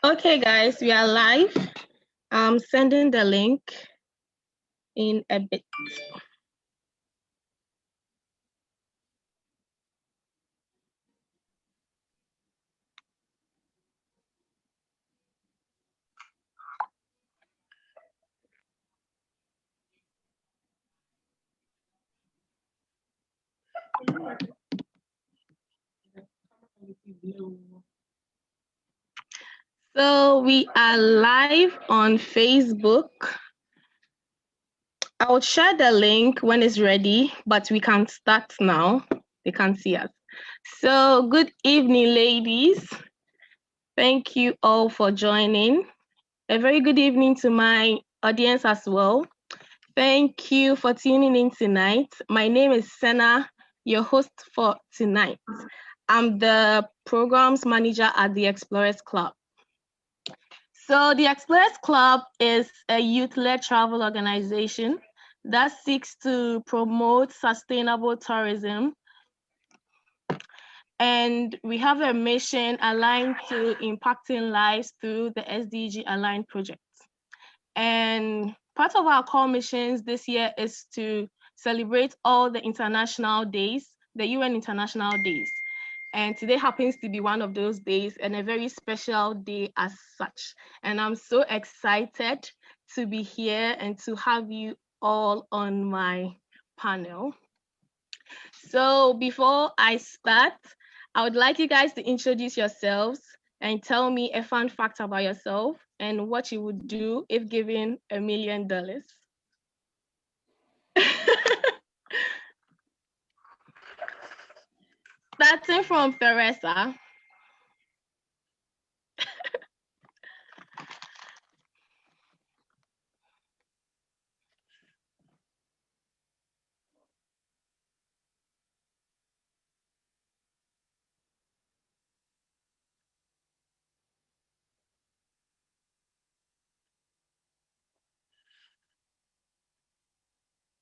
Okay, guys, we are live. I'm sending the link in a bit. So we are live on Facebook. I will share the link when it's ready, but we can start now. They can see us. So good evening, ladies. Thank you all for joining. A very good evening to my audience as well. Thank you for tuning in tonight. My name is Senna, your host for tonight. I'm the programs manager at the Explorers Club. So the Explorers Club is a youth-led travel organization that seeks to promote sustainable tourism. And we have a mission aligned to impacting lives through the SDG aligned project. And part of our core missions this year is to celebrate all the international days, the UN International Days. And today happens to be one of those days and a very special day as such. And I'm so excited to be here and to have you all on my panel. So before I start, I would like you guys to introduce yourselves and tell me a fun fact about yourself and what you would do if given $1 million. Starting from Teresa.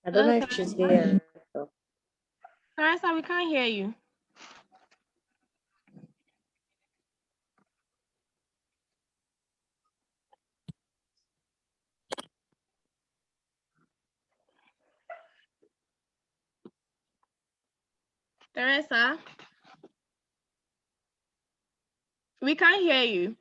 I don't know if she's here. Teresa, we can't hear you. Teresa, we can't hear you.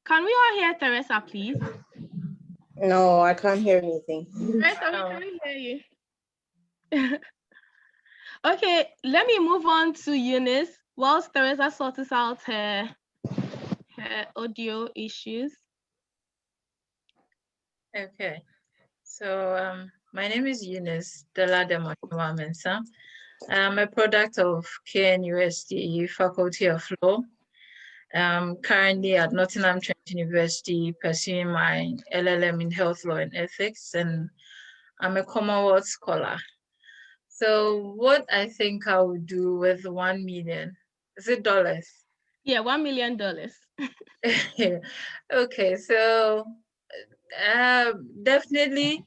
Can we all hear Teresa, please? No, I can't hear anything. Teresa, we can't hear you. Okay, let me move on to Eunice whilst Teresa sorts out her audio issues. Okay, so my name is Eunice Della Demoshua Mensah. I'm a product of KNUST Faculty of Law. I'm currently at Nottingham Trent University pursuing my LLM in Health Law and Ethics, and I'm a Commonwealth scholar. So what I think I would do with 1 million, is it dollars? Yeah, $1 million. Okay, so definitely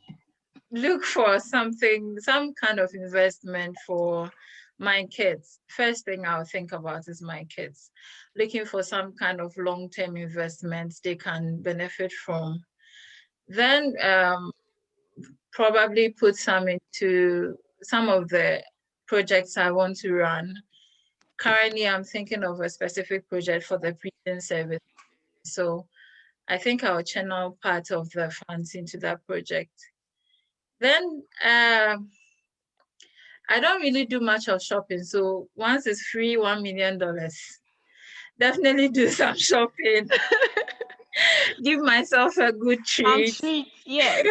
look for some kind of investment for my kids. First thing I'll think about is my kids. Looking for some kind of long-term investments they can benefit from. Then probably put some into some of the projects I want to run. Currently, I'm thinking of a specific project for the prison service. So I think I'll channel part of the funds into that project. Then I don't really do much of shopping. So once it's free, $1 million, definitely do some shopping. Give myself a good treat. Yes.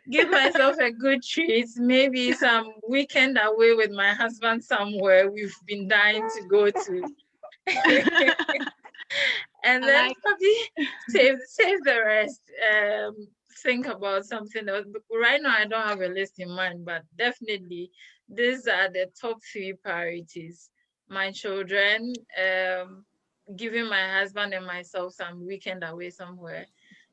Give myself a good treat. Maybe some weekend away with my husband somewhere we've been dying to go to. And then probably save the rest. Think about something else. Right now, I don't have a list in mind, but definitely these are the top 3 priorities. My children, giving my husband and myself some weekend away somewhere,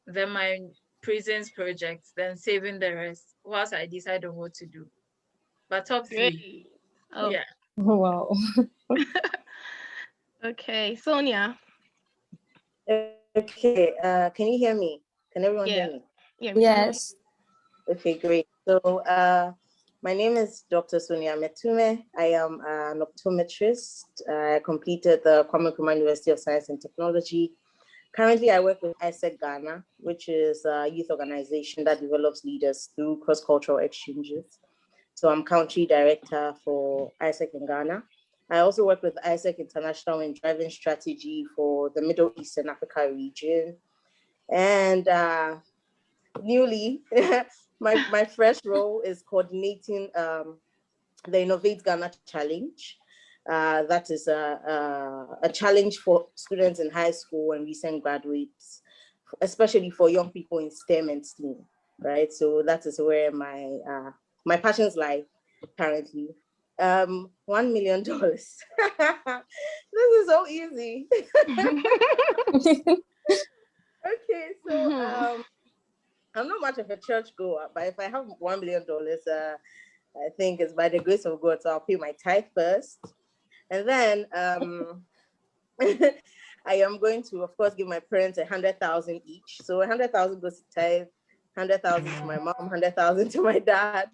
then my prisons project, then saving the rest whilst I decide on what to do. But top three. Great. Oh, Yeah. Wow. okay. Sonia. Okay, can you hear me? Can everyone hear Yeah. me? Yeah, we can hear you. Yes. Okay, great. So, my name is Dr. Sonia Metume. I am an optometrist. I completed the Kwame Nkrumah University of Science and Technology. Currently, I work with ISEC Ghana, which is a youth organization that develops leaders through cross-cultural exchanges. So I'm country director for ISEC in Ghana. I also work with ISEC International in driving strategy for the Middle East and Africa region. And newly, my first role is coordinating the Innovate Ghana Challenge. That is a challenge for students in high school and recent graduates, especially for young people in STEM and STEAM, right? So that is where my passions lie currently. $1 million. This is so easy. Okay, so I'm not much of a church goer, but if I have $1 million, I think it's by the grace of God. So I'll pay my tithe first, and then I am going to, of course, give my parents 100,000 each. So 100,000 goes to tithe, 100,000 to my mom, 100,000 to my dad.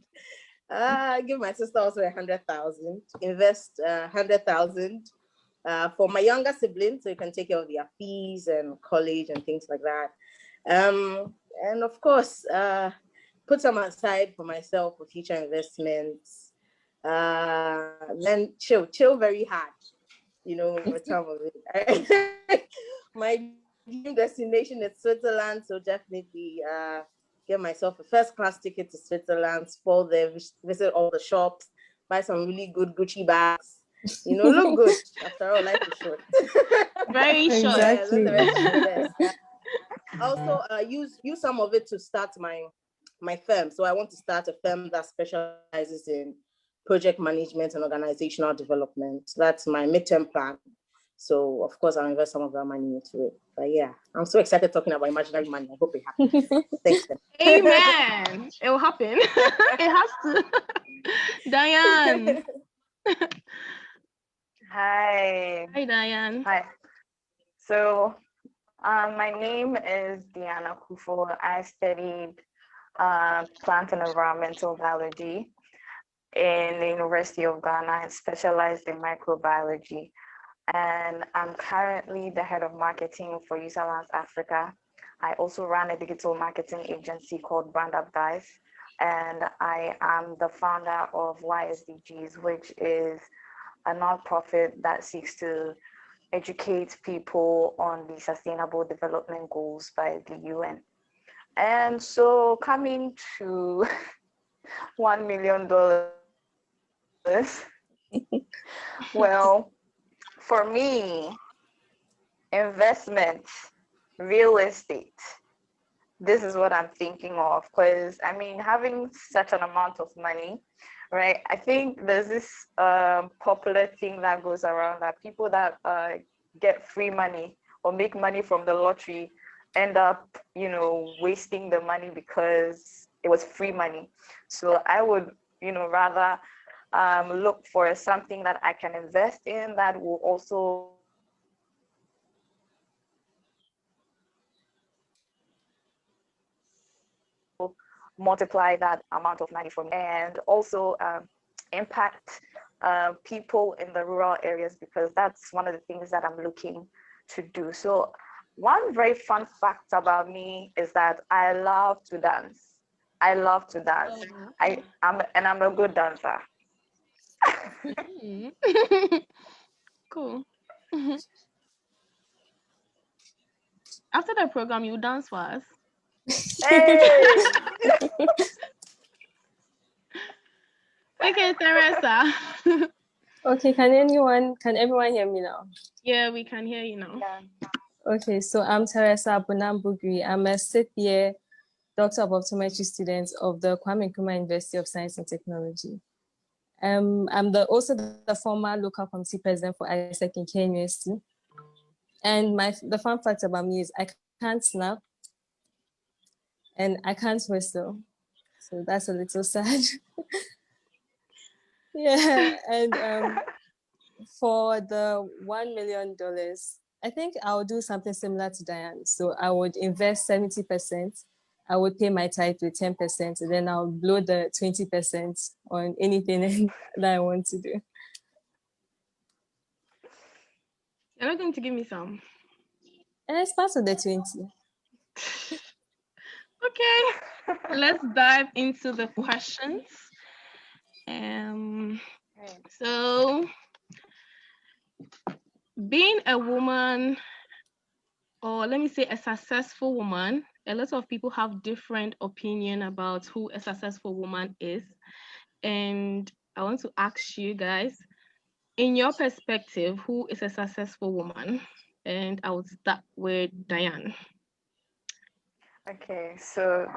I give my sister also 100,000. Invest 100,000 for my younger siblings, so you can take care of their fees and college and things like that. And of course, put some aside for myself for future investments. Then chill very hard, with some of it. My dream destination is Switzerland, so definitely get myself a first-class ticket to Switzerland, spoil there, visit all the shops, buy some really good Gucci bags. Look good. After all, life is short. Very short. Yeah, Exactly. let the rest invest. Yeah. Also, use some of it to start my firm. So I want to start a firm that specializes in project management and organizational development. That's my midterm plan. So of course I'll invest some of that money into it. But yeah, I'm so excited talking about imaginary money. I hope it happens. Thanks. Amen. It will happen. It has to. Diane. Hi. Hi, Diane. Hi. So, my name is Diana Kufo. I studied plant and environmental biology in the University of Ghana and specialized in microbiology. And I'm currently the head of marketing for Usalance Africa. I also run a digital marketing agency called Brand Up Guys. And I am the founder of YSDGs, which is a nonprofit that seeks to educate people on the sustainable development goals by the UN. And so coming to $1 million, well, for me, investment, real estate, this is what I'm thinking of. Because I mean, having such an amount of money, right? I think there's this popular thing that goes around that people that get free money or make money from the lottery end up, wasting the money because it was free money. So I would, rather look for something that I can invest in that will also multiply that amount of money for me, and also impact people in the rural areas, because that's one of the things that I'm looking to do. So one very fun fact about me is that I love to dance. I love to dance. I'm a good dancer. Cool. After the program, you dance for us. Hey! Okay, Teresa. Okay, can everyone hear me now? Yeah, we can hear you now. Yeah. Okay, so I'm Teresa Bonambugri. I'm a 6th year Doctor of Optometry student of the Kwame Nkrumah University of Science and Technology. I'm also the former local committee president for ISEC in KNUST. And the fun fact about me is I can't snap. and I can't whistle. So that's a little sad. Yeah, and for the $1 million, I think I'll do something similar to Diane. So I would invest 70%. I would pay my tithe with 10%, and then I'll blow the 20% on anything that I want to do. You're not going to give me some. And it's part of the 20. Okay, let's dive into the questions. So, being a woman, or let me say a successful woman, a lot of people have different opinion about who a successful woman is. And I want to ask you guys, in your perspective, who is a successful woman? And I would start with Diane. Okay, so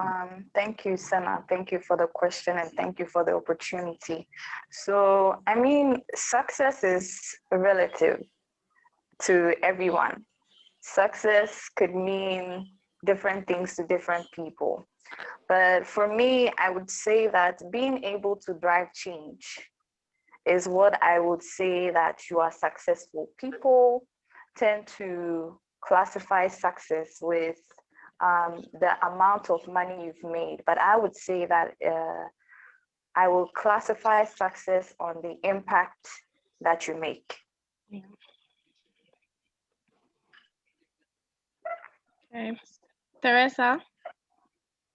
thank you, Sana. Thank you for the question and thank you for the opportunity. So, I mean, success is relative to everyone. Success could mean different things to different people. But for me, I would say that being able to drive change is what I would say that you are successful. People tend to classify success with the amount of money you've made, but I would say that I will classify success on the impact that you make. Yeah. Okay, Teresa.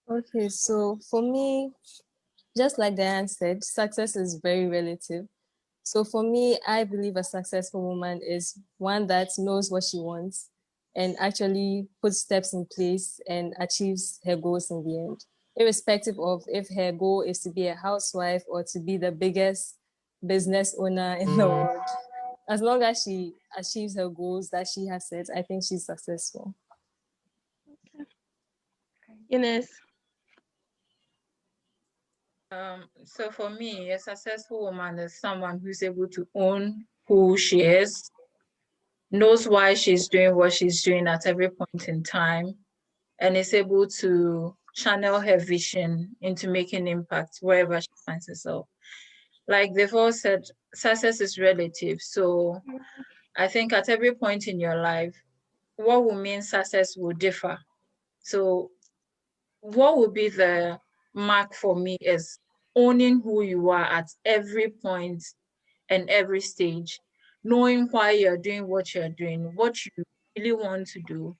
Okay, so for me, just like Diane said, success is very relative. So for me, I believe a successful woman is one that knows what she wants and actually puts steps in place and achieves her goals in the end, irrespective of if her goal is to be a housewife or to be the biggest business owner in the world. As long as she achieves her goals that she has set, I think she's successful. Ines. So for me, a successful woman is someone who's able to own who she is, knows why she's doing what she's doing at every point in time, and is able to channel her vision into making impact wherever she finds herself. Like they've all said, success is relative. So I think at every point in your life, what will mean success will differ. So what will be the mark for me is owning who you are at every point and every stage, knowing why you're doing what you're doing, what you really want to do,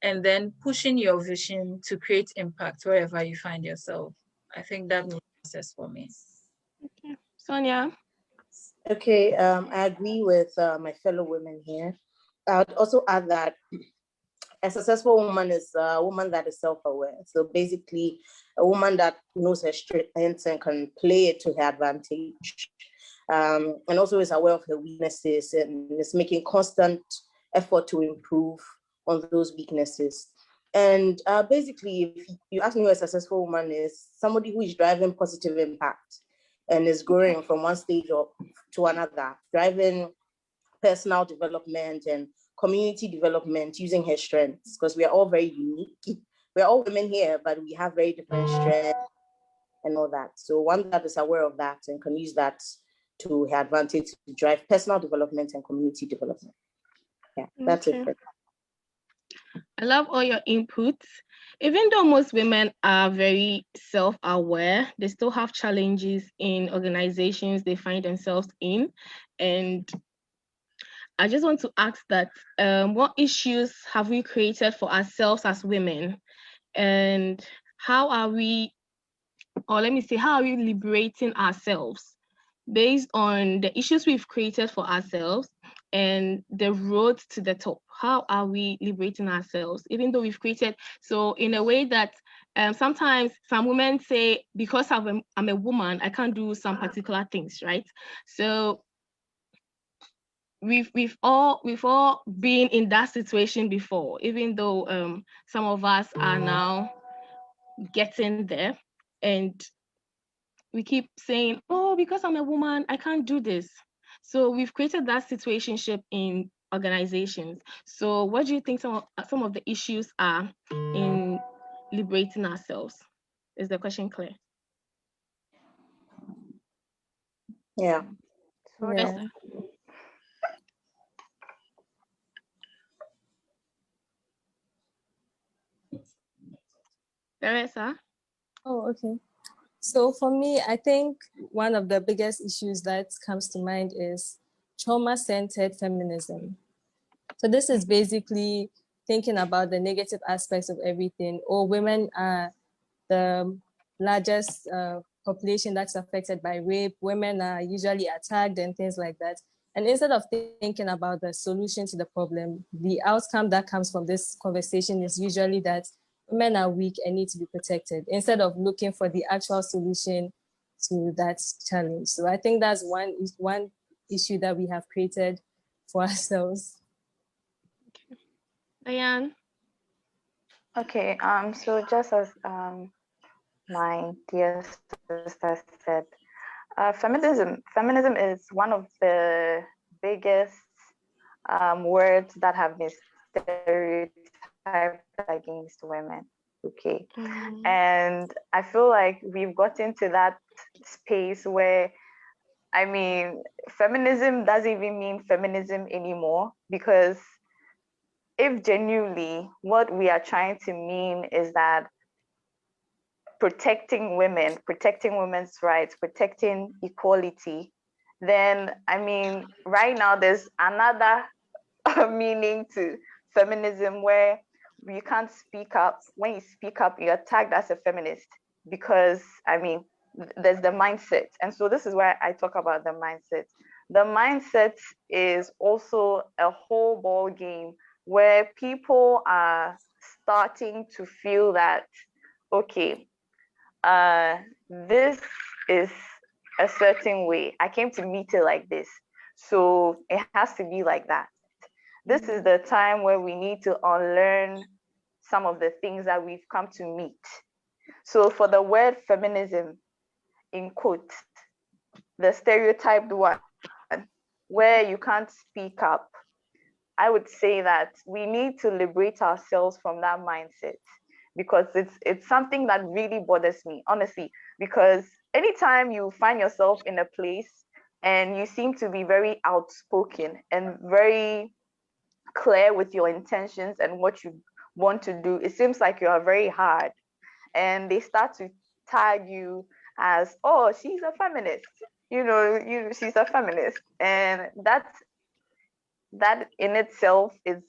and then pushing your vision to create impact wherever you find yourself. I think that means success for me. Okay. Sonia. Okay, I agree with my fellow women here. I would also add that a successful woman is a woman that is self-aware. So basically, a woman that knows her strengths and can play it to her advantage. And also is aware of her weaknesses and is making constant effort to improve on those weaknesses. And basically, if you ask me who a successful woman is, somebody who is driving positive impact and is growing from one stage to another, driving personal development and community development using her strengths, because we are all very unique. We're all women here, but we have very different strengths and all that. So one that is aware of that and can use that to her advantage to drive personal development and community development. Yeah, that's Okay. it. I love all your inputs. Even though most women are very self-aware, they still have challenges in organizations they find themselves in. And I just want to ask that, what issues have we created for ourselves as women? And how are we, or let me say, how are we liberating ourselves based on the issues we've created for ourselves and the road to the top? How are we liberating ourselves, even though we've created, so in a way that sometimes some women say, because I'm a woman, I can't do some particular things, right? So we've all been in that situation before, even though some of us are now getting there, and we keep saying, oh, because I'm a woman, I can't do this. So we've created that situationship in organizations. So what do you think some of the issues are in liberating ourselves? Is the question clear? Yeah. So Yes, Yeah. sir. Teresa? Oh, okay. So for me, I think one of the biggest issues that comes to mind is trauma-centered feminism. So this is basically thinking about the negative aspects of everything. Or women are the largest population that's affected by rape. Women are usually attacked and things like that. And instead of thinking about the solution to the problem, the outcome that comes from this conversation is usually that women are weak and need to be protected, instead of looking for the actual solution to that challenge. So I think that's one issue that we have created for ourselves. Diane? okay, so just as my dear sister said, feminism is one of the biggest words that have been stereotyped against women. Okay. And I feel like we've gotten to that space where, I mean, feminism doesn't even mean feminism anymore, because if genuinely what we are trying to mean is that protecting women, protecting women's rights, protecting equality, then I mean, right now there's another meaning to feminism where you can't speak up. When you speak up, you're tagged as a feminist, because I mean, there's the mindset. And so this is where I talk about the mindset. The mindset is also a whole ball game where people are starting to feel that, okay, this is a certain way. I came to meet it like this, so it has to be like that. This is the time where we need to unlearn some of the things that we've come to meet. So for the word feminism, in quotes, the stereotyped one, where you can't speak up, I would say that we need to liberate ourselves from that mindset, because it's something that really bothers me, honestly, because anytime you find yourself in a place and you seem to be very outspoken and very clear with your intentions and what you want to do, it seems like you are very hard, and they start to tag you as, oh, she's a feminist, she's a feminist, and that in itself is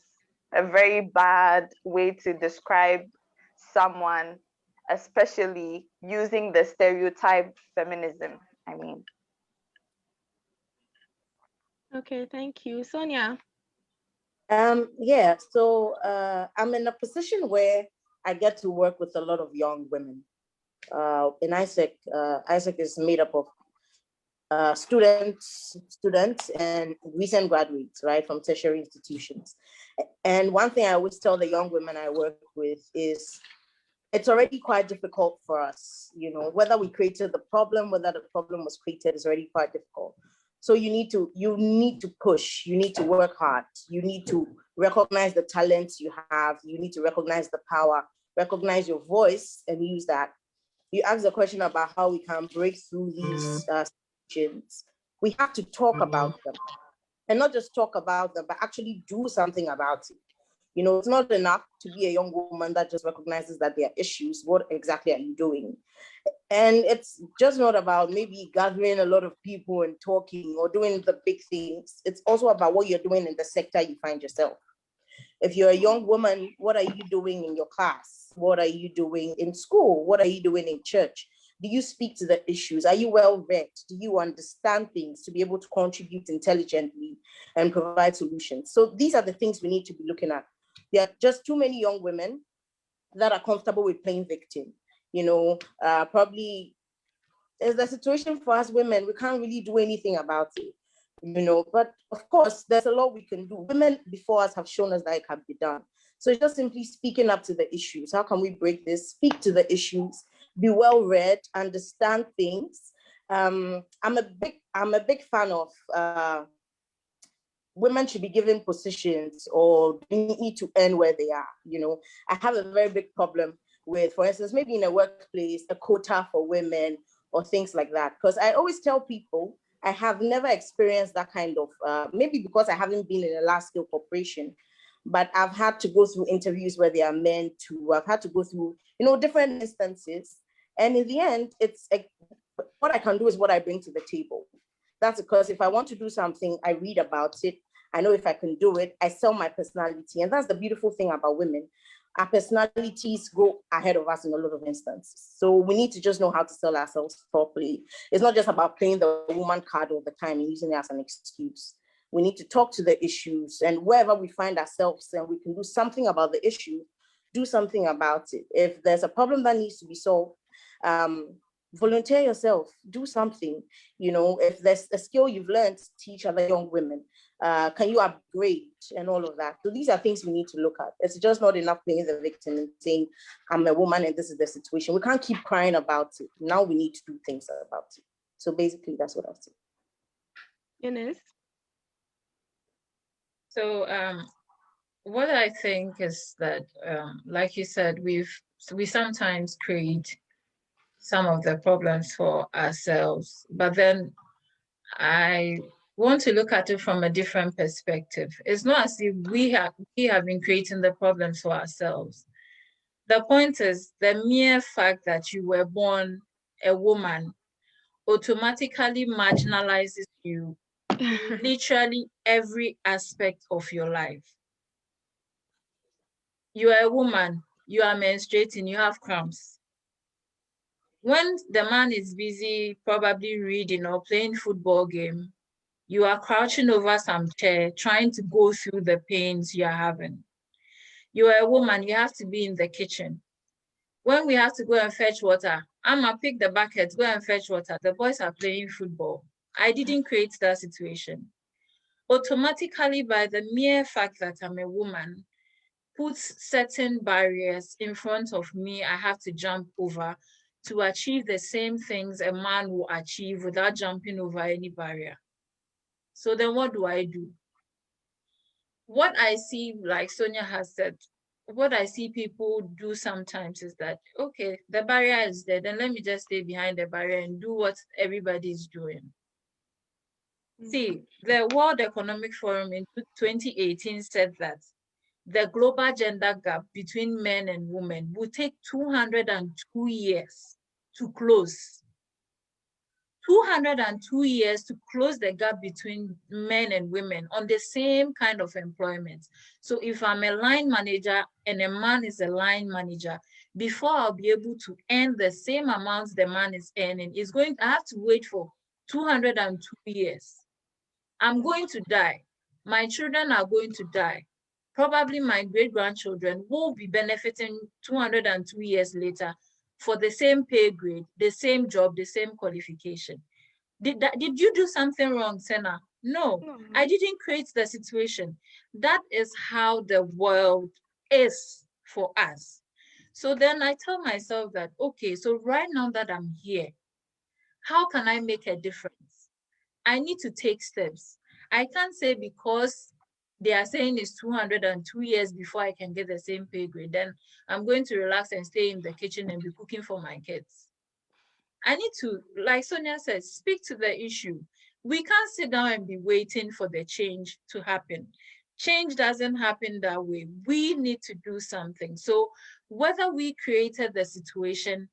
a very bad way to describe someone, especially using the stereotype feminism. I mean, Okay, thank you. Sonia? Yeah, so I'm in a position where I get to work with a lot of young women. In Isaac is made up of students and recent graduates, right, from tertiary institutions. And one thing I always tell the young women I work with is it's already quite difficult for us, whether we created the problem, whether the problem was created is already quite difficult. So you need to push, you need to work hard, you need to recognize the talents you have, you need to recognize the power, recognize your voice and use that. You asked a question about how we can break through these situations. We have to talk about them, and not just talk about them, but actually do something about it. It's not enough to be a young woman that just recognizes that there are issues. What exactly are you doing? And it's just not about maybe gathering a lot of people and talking or doing the big things. It's also about what you're doing in the sector you find yourself. If you're a young woman, what are you doing in your class? What are you doing in school? What are you doing in church? Do you speak to the issues? Are you well read? Do you understand things to be able to contribute intelligently and provide solutions? So these are the things we need to be looking at. There are just too many young women that are comfortable with playing victim. Probably is the situation for us women, we can't really do anything about it. But of course, there's a lot we can do. Women before us have shown us that it can be done. So it's just simply speaking up to the issues. How can we break this? Speak to the issues, be well read, understand things. I'm a big fan of women should be given positions or need to earn where they are. I have a very big problem with, for instance, maybe in a workplace, a quota for women or things like that. Because I always tell people, I have never experienced that kind of, maybe because I haven't been in a large scale corporation, but I've had to go through interviews where they are meant to, I've had to go through, different instances. And in the end, it's what I can do is what I bring to the table. That's because if I want to do something, I read about it. I know if I can do it, I sell my personality. And that's the beautiful thing about women. Our personalities go ahead of us in a lot of instances. So we need to just know how to sell ourselves properly. It's not just about playing the woman card all the time and using it as an excuse. We need to talk to the issues, and wherever we find ourselves and we can do something about the issue, do something about it. If there's a problem that needs to be solved, volunteer yourself, do something. If there's a skill you've learned, teach other young women. Can you upgrade and all of that? So these are things we need to look at. It's just not enough playing the victim and saying, I'm a woman and this is the situation. We can't keep crying about it. Now we need to do things about it. So basically, that's what I'll say. Eunice? So what I think is that, like you said, we sometimes create some of the problems for ourselves, but then I want to look at it from a different perspective. It's not as if we have been creating the problems for ourselves. The point is, the mere fact that you were born a woman automatically marginalizes you in literally every aspect of your life. You are a woman, you are menstruating, you have cramps. When the man is busy probably reading or playing football game, you are crouching over some chair trying to go through the pains you are having. You are a woman, you have to be in the kitchen. When we have to go and fetch water, I'ma pick the bucket, go and fetch water. The boys are playing football. I didn't create that situation. Automatically, by the mere fact that I'm a woman, puts certain barriers in front of me I have to jump over to achieve the same things a man will achieve without jumping over any barrier. So then what do I do? What I see, like Sonia has said, what I see people do sometimes is that, okay, the barrier is there, then let me just stay behind the barrier and do what everybody's doing. See, the World Economic Forum in 2018 said that the global gender gap between men and women will take 202 years to close. 202 years to close the gap between men and women on the same kind of employment. So if I'm a line manager and a man is a line manager, before I'll be able to earn the same amount the man is earning, I have to wait for 202 years. I'm going to die. My children are going to die. Probably my great-grandchildren will be benefiting 202 years later for the same pay grade, the same job, the same qualification. Did you do something wrong, Senna? No, I didn't create the situation. That is how the world is for us. So then I tell myself that, okay, so right now that I'm here, how can I make a difference? I need to take steps. I can't say because they are saying it's 202 years before I can get the same pay grade, then I'm going to relax and stay in the kitchen and be cooking for my kids. I need to, like Sonia said, speak to the issue. We can't sit down and be waiting for the change to happen. Change doesn't happen that way. We need to do something. So whether we created the situation,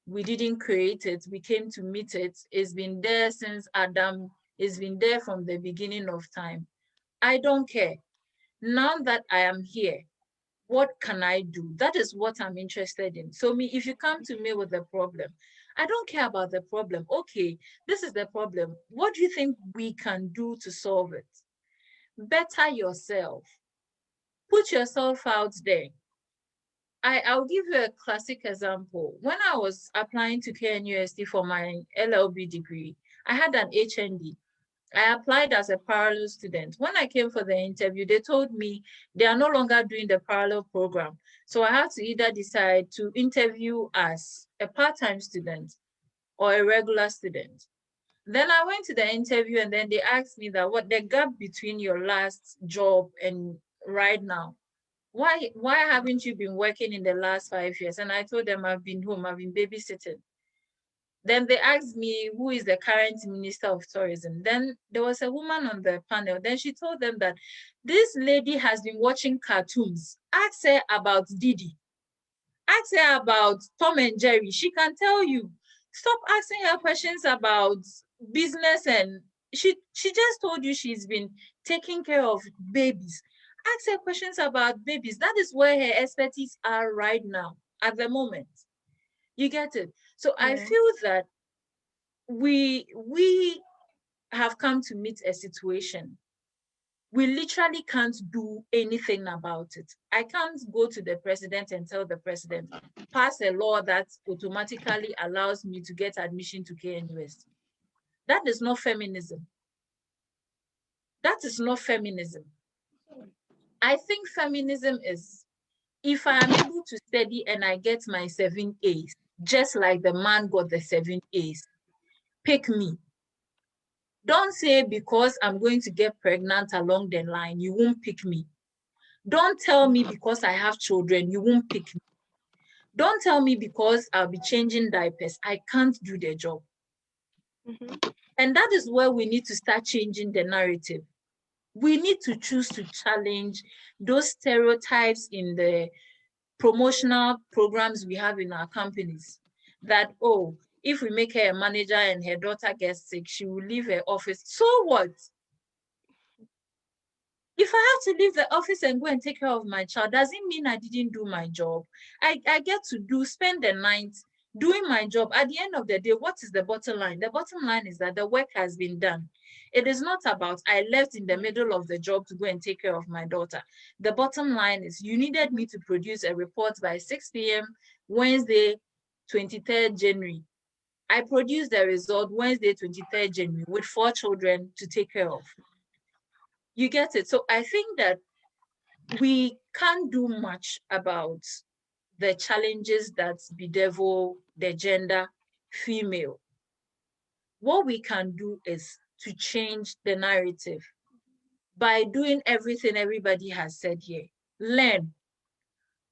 we didn't create it, we came to meet it, it's been there since Adam, it's been there from the beginning of time. I don't care. Now that I am here, what can I do? That is what I'm interested in. So if you come to me with a problem, I don't care about the problem. Okay, this is the problem. What do you think we can do to solve it? Better yourself. Put yourself out there. I'll give you a classic example. When I was applying to KNUST for my LLB degree, I had an HND. I applied as a parallel student. When I came for the interview, they told me they are no longer doing the parallel program. So I had to either decide to interview as a part-time student or a regular student. Then I went to the interview and then they asked me that what the gap between your last job and right now, Why haven't you been working in the last 5 years? And I told them I've been home, I've been babysitting. Then they asked me, who is the current Minister of Tourism? Then there was a woman on the panel. Then she told them that this lady has been watching cartoons. Ask her about Didi. Ask her about Tom and Jerry. She can tell you. Stop asking her questions about business, and she just told you she's been taking care of babies. Ask her questions about babies. That is where her expertise are right now, at the moment. You get it? So I feel that we have come to meet a situation. We literally can't do anything about it. I can't go to the president and tell the president, pass a law that automatically allows me to get admission to KNUST. That is not feminism. That is not feminism. I think feminism is, if I am able to study and I get my 7 A's, just like the man got the 7 A's, pick me. Don't say because I'm going to get pregnant along the line, you won't pick me. Don't tell me because I have children, you won't pick me. Don't tell me because I'll be changing diapers, I can't do the job. And that is where we need to start changing the narrative. We need to choose to challenge those stereotypes in the promotional programs we have in our companies. That, oh, if we make her a manager and her daughter gets sick, she will leave her office. So what? If I have to leave the office and go and take care of my child, does it mean I didn't do my job? I get to spend the night doing my job. At the end of the day, what is the bottom line? The bottom line is that the work has been done. It is not about I left in the middle of the job to go and take care of my daughter. The bottom line is you needed me to produce a report by 6 p.m. Wednesday, 23rd January. I produced the result Wednesday, 23rd January with 4 children to take care of. You get it? So I think that we can't do much about the challenges that bedevil the gender female. What we can do is to change the narrative by doing everything everybody has said here. Learn.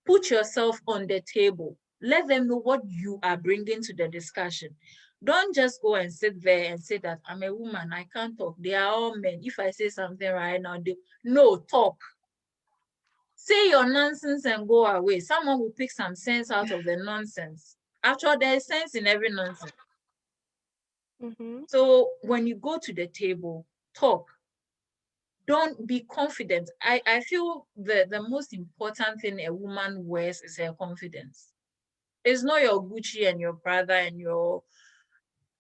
Put yourself on the table. Let them know what you are bringing to the discussion. Don't just go and sit there and say that I'm a woman, I can't talk. They are all men. If I say something right now, no, talk. Say your nonsense and go away. Someone will pick some sense out of the nonsense. After all, there is sense in every nonsense. So when you go to the table, talk. Don't be confident. I feel the most important thing a woman wears is her confidence. It's not your Gucci and your Prada and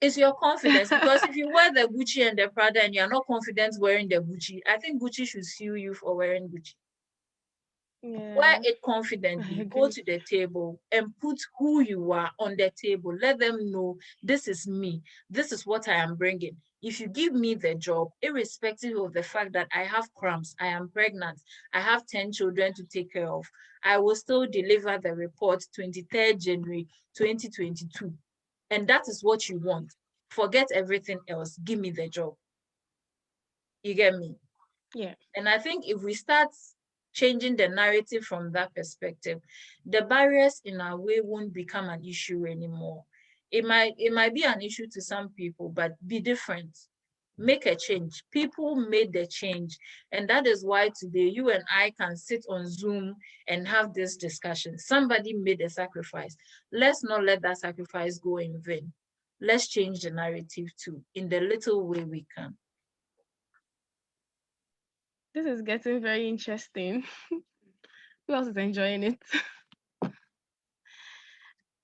it's your confidence. Because if you wear the Gucci and the Prada and you're not confident wearing the Gucci, I think Gucci should sue you for wearing Gucci. Wear it confidently. Go to the table and put who you are on the table. Let them know this is me. This is what I am bringing. If you give me the job, irrespective of the fact that I have cramps, I am pregnant, I have 10 children to take care of, I will still deliver the report 23rd January 2022. And that is what you want. Forget everything else. Give me the job. You get me? Yeah. And I think if we start changing the narrative from that perspective, the barriers in our way won't become an issue anymore. It might be an issue to some people, but be different. Make a change. People made the change. And that is why today you and I can sit on Zoom and have this discussion. Somebody made a sacrifice. Let's not let that sacrifice go in vain. Let's change the narrative too, in the little way we can. This is getting very interesting. Who else is enjoying it?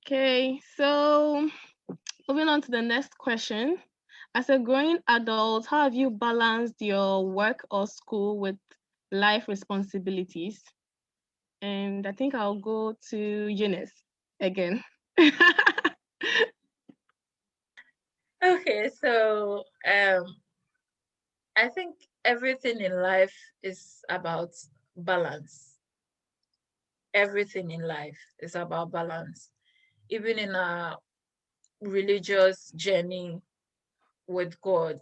Okay, so moving on to the next question. As a growing adult, how have you balanced your work or school with life responsibilities? And I think I'll go to Eunice again. Okay, so I think everything in life is about balance. Everything in life is about balance. Even in our religious journey with God,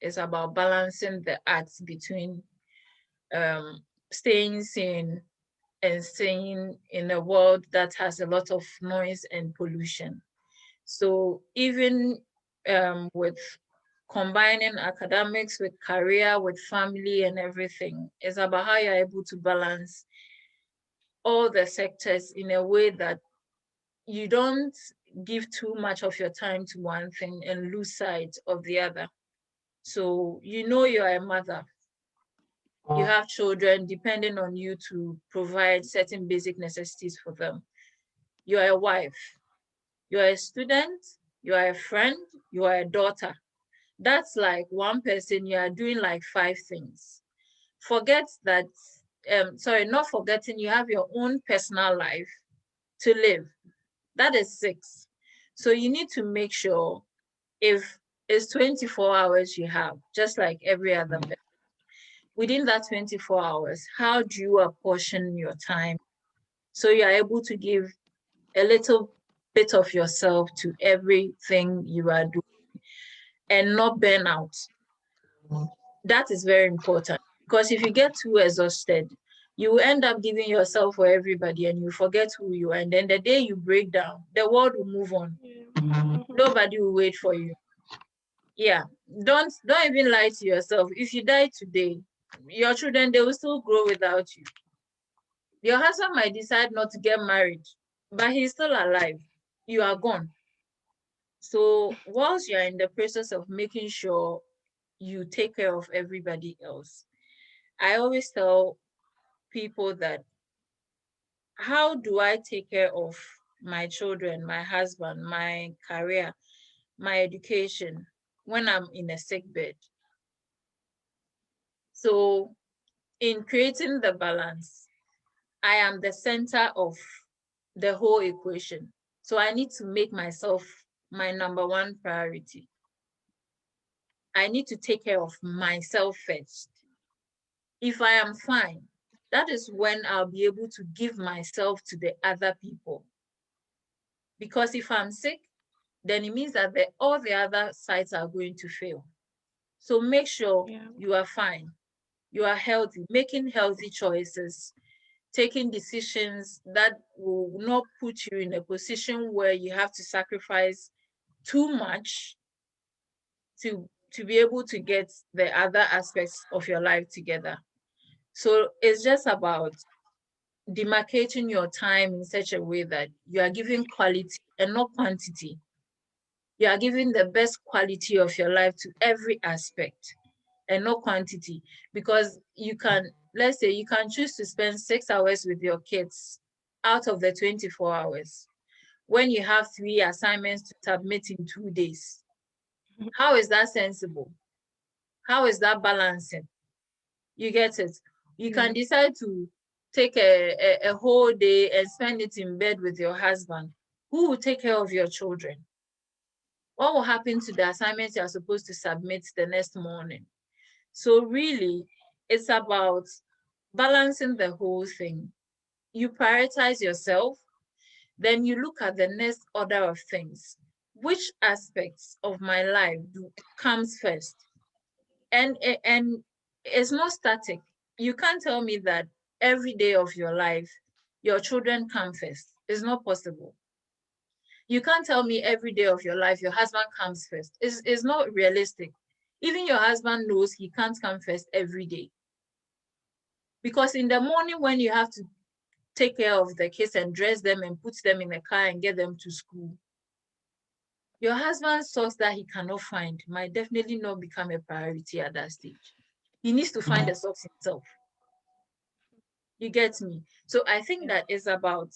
it's about balancing the acts between staying sane and staying in a world that has a lot of noise and pollution. So even with combining academics with career, with family and everything, it's about how you're able to balance all the sectors in a way that you don't give too much of your time to one thing and lose sight of the other. So you know you're a mother, you have children depending on you to provide certain basic necessities for them. You're a wife, you're a student, you're a friend, you are a daughter. That's like one person, you are doing like 5 things. Forget that, sorry, not forgetting you have your own personal life to live. That is 6. So you need to make sure if it's 24 hours you have, just like every other person, within that 24 hours, how do you apportion your time so you are able to give a little bit of yourself to everything you are doing and not burn out? That is very important, because if you get too exhausted, you will end up giving yourself for everybody and you forget who you are. And then the day you break down, the world will move on. Nobody will wait for you. Yeah, don't even lie to yourself. If you die today, your children, they will still grow without you. Your husband might decide not to get married, but he's still alive. You are gone. So whilst you're in the process of making sure you take care of everybody else, I always tell people that, how do I take care of my children, my husband, my career, my education when I'm in a sick bed? So in creating the balance, I am the center of the whole equation. So I need to make myself my number 1 priority. I need to take care of myself first. If I am fine, that is when I'll be able to give myself to the other people. Because if I'm sick, then it means that all the other sides are going to fail. So make sure you are fine, you are healthy, making healthy choices, taking decisions that will not put you in a position where you have to sacrifice too much to be able to get the other aspects of your life together. So it's just about demarcating your time in such a way that you are giving quality and not quantity. You are giving the best quality of your life to every aspect and not quantity. Because you can, let's say you can choose to spend 6 hours with your kids out of the 24 hours when you have 3 assignments to submit in 2 days. How is that sensible? How is that balancing? You get it? You can decide to take a whole day and spend it in bed with your husband. Who will take care of your children? What will happen to the assignments you are supposed to submit the next morning? So really, it's about balancing the whole thing. You prioritize yourself, then you look at the next order of things. Which aspects of my life comes first? And it's not static. You can't tell me that every day of your life, your children come first. It's not possible. You can't tell me every day of your life, your husband comes first. It's not realistic. Even your husband knows he can't come first every day. Because in the morning when you have to take care of the kids and dress them and put them in the car and get them to school, your husband's socks that he cannot find might definitely not become a priority at that stage. He needs to find the socks himself. You get me? So I think that is about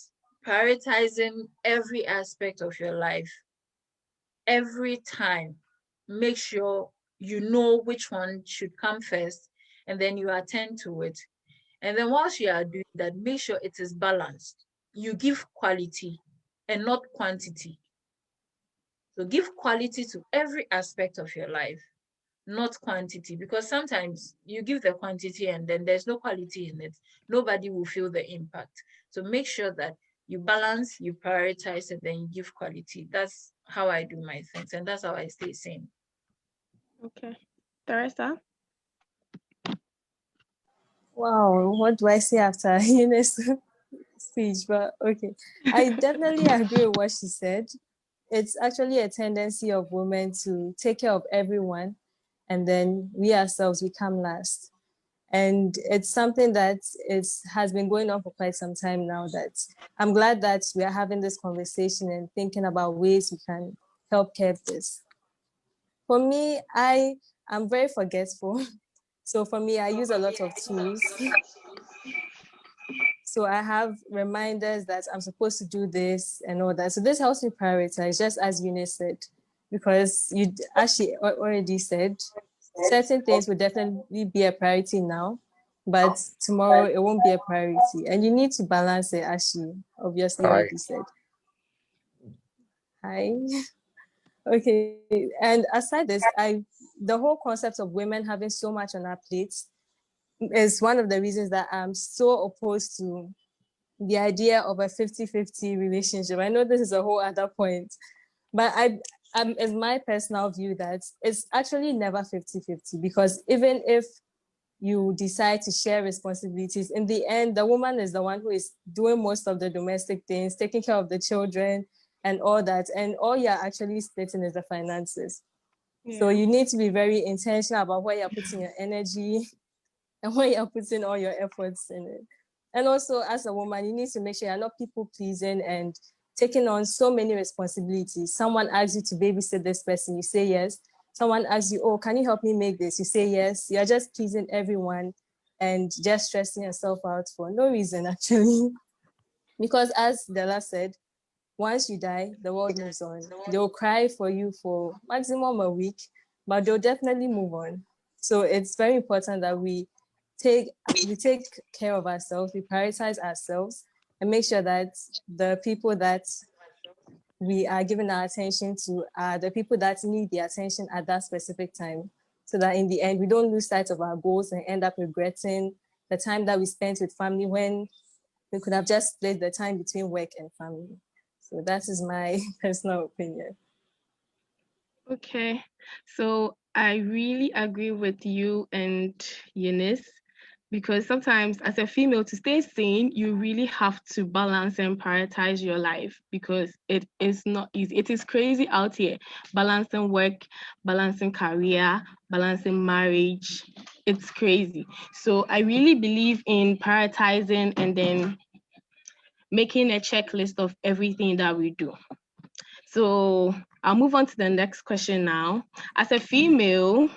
prioritizing every aspect of your life. Every time, make sure you know which one should come first, and then you attend to it. And then once you are doing that, make sure it is balanced. You give quality and not quantity. So give quality to every aspect of your life, not quantity, because sometimes you give the quantity and then there's no quality in it. Nobody will feel the impact. So make sure that you balance, you prioritize, and then you give quality. That's how I do my things, and that's how I stay sane. Okay. Teresa? Wow, what do I say after Eunice? speech, but okay. I definitely agree with what she said. It's actually a tendency of women to take care of everyone, and then we ourselves, we come last. And it's something that has been going on for quite some time now, that I'm glad that we are having this conversation and thinking about ways we can help curb this. For me, I'm very forgetful. So for me, I use a lot of tools. So I have reminders that I'm supposed to do this and all that. So this helps me prioritize, just as Eunice said, because you actually already said certain things will definitely be a priority now, but tomorrow it won't be a priority. And you need to balance it, as she obviously already said. Hi. Okay. And aside this, the whole concept of women having so much on our plates is one of the reasons that I'm so opposed to the idea of a 50-50 relationship. I know this is a whole other point, but it's my personal view that it's actually never 50-50, because even if you decide to share responsibilities, in the end, the woman is the one who is doing most of the domestic things, taking care of the children and all that. And all you're actually splitting is the finances. Yeah. So you need to be very intentional about where you're putting your energy and where you're putting all your efforts in it. And also, as a woman, you need to make sure you're not people pleasing and taking on so many responsibilities. Someone asks you to babysit this person, you say yes. Someone asks you, oh, can you help me make this? You say yes. You're just pleasing everyone and just stressing yourself out for no reason, actually. Because as Della said, once you die, the world moves on. They'll cry for you for maximum a week, but they'll definitely move on. So it's very important that we take care of ourselves, we prioritize ourselves, and make sure that the people that we are giving our attention to are the people that need the attention at that specific time, so that in the end, we don't lose sight of our goals and end up regretting the time that we spent with family when we could have just split the time between work and family. So that is my personal opinion. Okay, so I really agree with you and Eunice, because sometimes as a female, to stay sane, you really have to balance and prioritize your life, because it is not easy. It is crazy out here, balancing work, balancing career, balancing marriage. It's crazy. So I really believe in prioritizing and then making a checklist of everything that we do. So I'll move on to the next question now. As a female,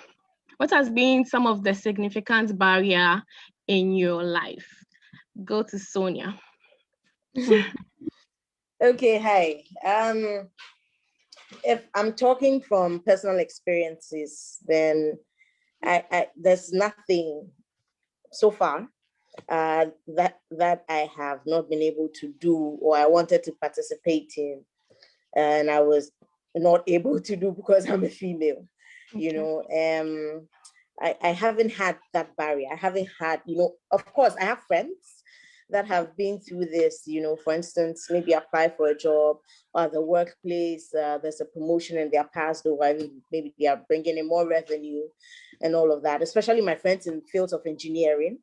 what has been some of the significant barrier in your life? Go to Sonia. Okay, hi. If I'm talking from personal experiences, then there's nothing so far that I have not been able to do or I wanted to participate in, and I was not able to do because I'm a female. Okay. You know, I haven't had that barrier. I haven't had, of course, I have friends that have been through this, for instance, maybe apply for a job or the workplace, there's a promotion and they're passed over, maybe they are bringing in more revenue and all of that, especially my friends in fields of engineering.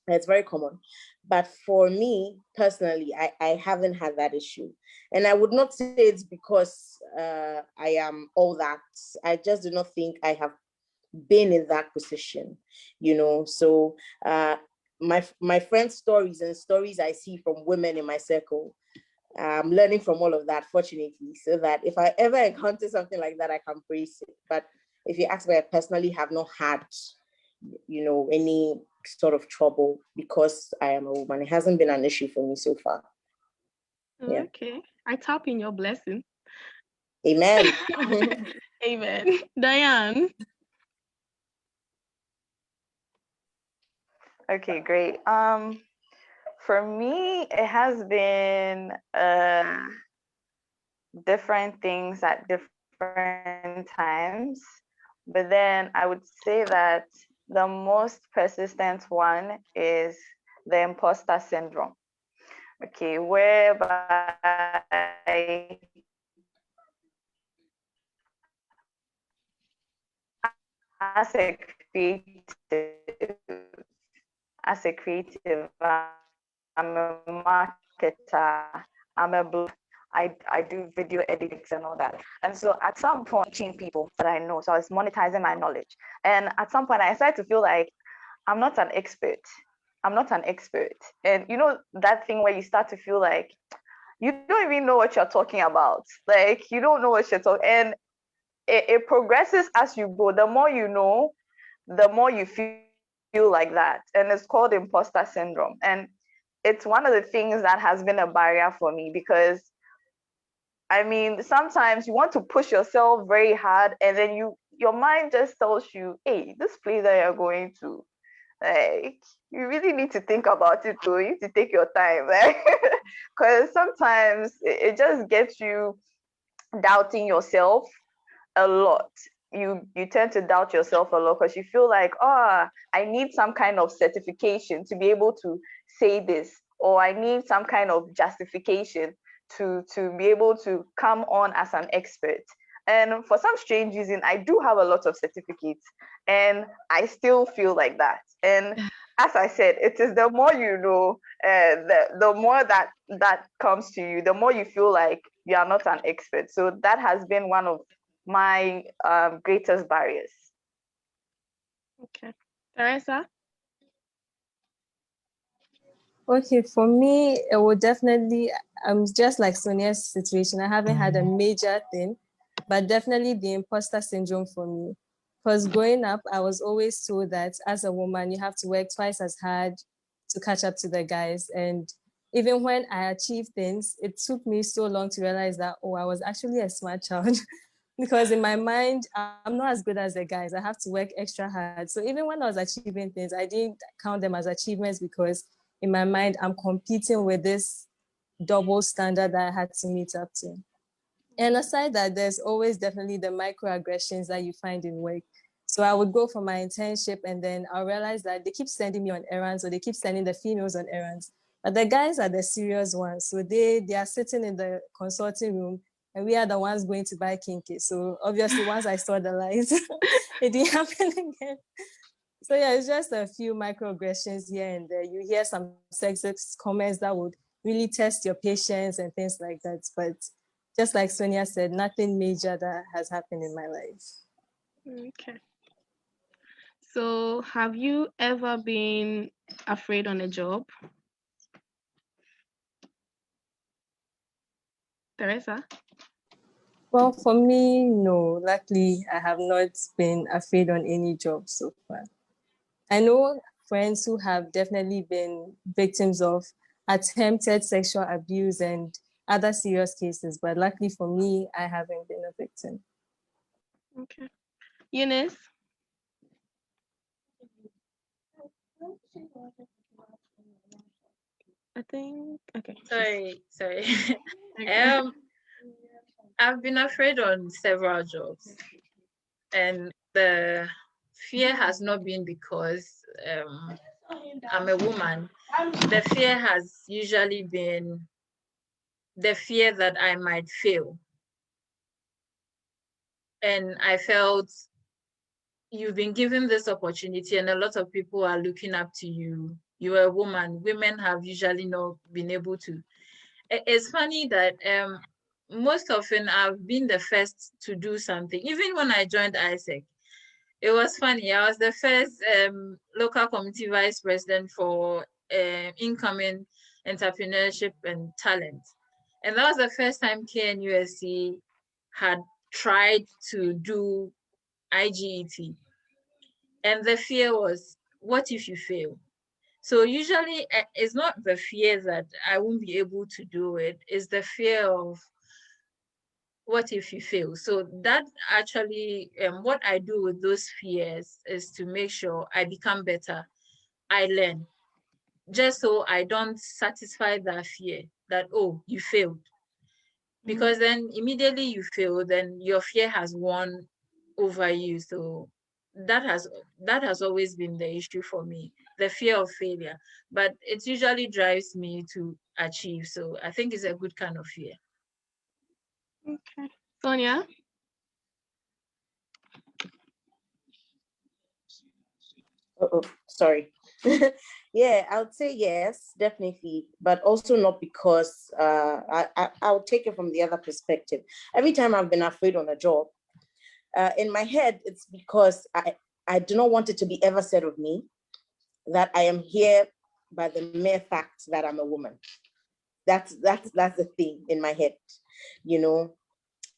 It's very common. But for me personally, I haven't had that issue. And I would not say it's because I am all that. I just do not think I have been in that position, So my friends' stories and stories I see from women in my circle, I'm learning from all of that, fortunately, so that if I ever encounter something like that, I can brace it. But if you ask me, I personally have not had, any sort of trouble because I am a woman. It hasn't been an issue for me so far. Yeah. Okay. I tap in your blessing. Amen. Amen. Diane. Okay, great. For me, it has been different things at different times. But then I would say that the most persistent one is the imposter syndrome. Okay, whereby as a creative, I'm a marketer. I'm a blogger. I do video edits and all that. And so at some point, teaching people that I know, so I was monetizing my knowledge. And at some point, I started to feel like I'm not an expert. I'm not an expert. And you know that thing where you start to feel like you don't even know what you're talking about. Like you don't know what you're talking, and it progresses as you go. The more you know, the more you feel like that. And it's called imposter syndrome. And it's one of the things that has been a barrier for me because I mean, sometimes you want to push yourself very hard and then your mind just tells you, hey, this place that you're going to, like, you really need to think about it too. You need to take your time, right? Because sometimes it just gets you doubting yourself a lot. You tend to doubt yourself a lot because you feel like, oh, I need some kind of certification to be able to say this, or I need some kind of justification to be able to come on as an expert. And for some strange reason, I do have a lot of certificates and I still feel like that. And as I said, it is the more you know, the more that comes to you, the more you feel like you are not an expert. So that has been one of my greatest barriers. Okay. Teresa? Okay, for me, it would definitely, just like Sonia's situation. I haven't had a major thing, but definitely the imposter syndrome for me. Because growing up, I was always told that as a woman, you have to work twice as hard to catch up to the guys. And even when I achieved things, it took me so long to realize that, oh, I was actually a smart child. Because in my mind, I'm not as good as the guys. I have to work extra hard. So even when I was achieving things, I didn't count them as achievements because in my mind, I'm competing with this double standard that I had to meet up to. And aside that, there's always definitely the microaggressions that you find in work. So I would go for my internship and then I'll realize that they keep sending me on errands or they keep sending the females on errands. But the guys are the serious ones. So they are sitting in the consulting room and we are the ones going to buy kinky. So obviously once I saw the lights, it didn't happen again. So yeah, it's just a few microaggressions here and there. You hear some sexist comments that would really test your patience and things like that. But just like Sonia said, nothing major that has happened in my life. Okay. So have you ever been afraid on a job? Teresa? Well, for me, no. Luckily, I have not been afraid on any job so far. I know friends who have definitely been victims of attempted sexual abuse and other serious cases, but luckily for me, I haven't been a victim. Okay. Eunice? I think, okay. Sorry. Okay. I've been afraid on several jobs, and the fear has not been because I'm a woman. The fear has usually been the fear that I might fail. And I felt you've been given this opportunity and a lot of people are looking up to you. You're a woman. Women have usually not been able to. It's funny that most often I've been the first to do something. Even when I joined ISEC, it was funny. I was the first local committee vice president for incoming entrepreneurship and talent. And that was the first time KNUSC had tried to do IGET. And the fear was, what if you fail? So usually it's not the fear that I won't be able to do it, it's the fear of what if you fail? So that actually, what I do with those fears is to make sure I become better, I learn, just so I don't satisfy that fear that, oh, you failed. Because then immediately you fail, then your fear has won over you. So that has always been the issue for me, the fear of failure. But it usually drives me to achieve. So I think it's a good kind of fear. Okay. Sonia? Oh, sorry. Yeah, I would say yes, definitely, but also not because I'll take it from the other perspective. Every time I've been afraid on a job, in my head, it's because I do not want it to be ever said of me that I am here by the mere fact that I'm a woman. That's the thing in my head, you know.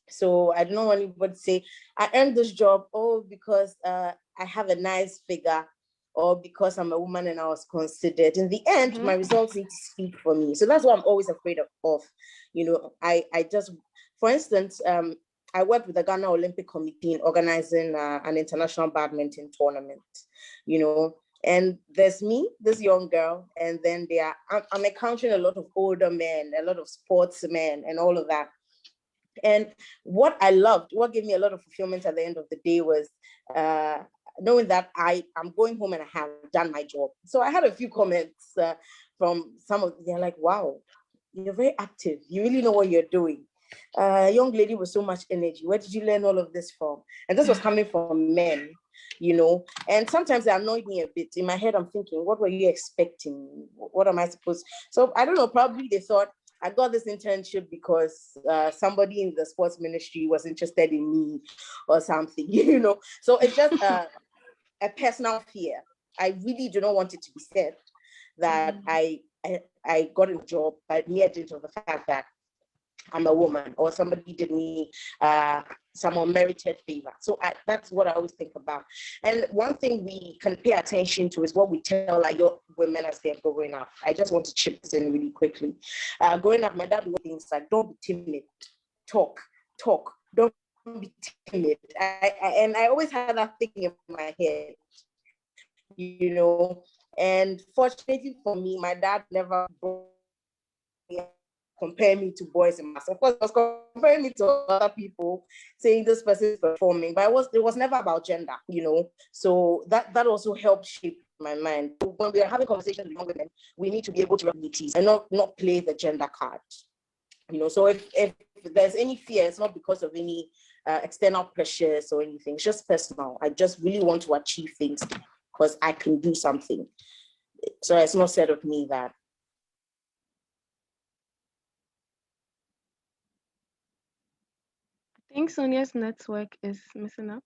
So I don't want anybody to say I earned this job because I have a nice figure or because I'm a woman and I was considered. In the end, my results need to speak for me. So that's what I'm always afraid of. You know, I just, for instance, I worked with the Ghana Olympic Committee in organizing an international badminton tournament, you know, and there's me, this young girl, and then I'm encountering a lot of older men, a lot of sportsmen and all of that. And what I loved, what gave me a lot of fulfillment at the end of the day was knowing that I'm going home and I have done my job. So I had a few comments from some of, they're like, wow, you're very active. You really know what you're doing. A young lady with so much energy. Where did you learn all of this from? And this was coming from men, you know. And sometimes it annoyed me a bit. In my head, I'm thinking, what were you expecting? What am I supposed to? So I don't know, probably they thought, I got this internship because somebody in the sports ministry was interested in me or something, you know. So it's just a personal fear. I really do not want it to be said that I got a job by mere dint of the fact that I'm a woman or somebody did me some unmerited favor. So that's what I always think about. And one thing we can pay attention to is what we tell like your women as they're growing up. I just want to chip this in really quickly. Growing up, my dad would say things like, don't be timid, talk, don't be timid. And I always had that thing in my head, you know. And fortunately for me, my dad never compare me to boys in mass. Of course, it was comparing me to other people, saying this person is performing, but it was never about gender, you know. So that also helped shape my mind. When we are having conversations with young women, we need to be able to realities and not play the gender card, you know. So if there's any fear, it's not because of any external pressures or anything. It's just personal. I just really want to achieve things because I can do something. So it's not said of me that. I think Sonia's network is messing up.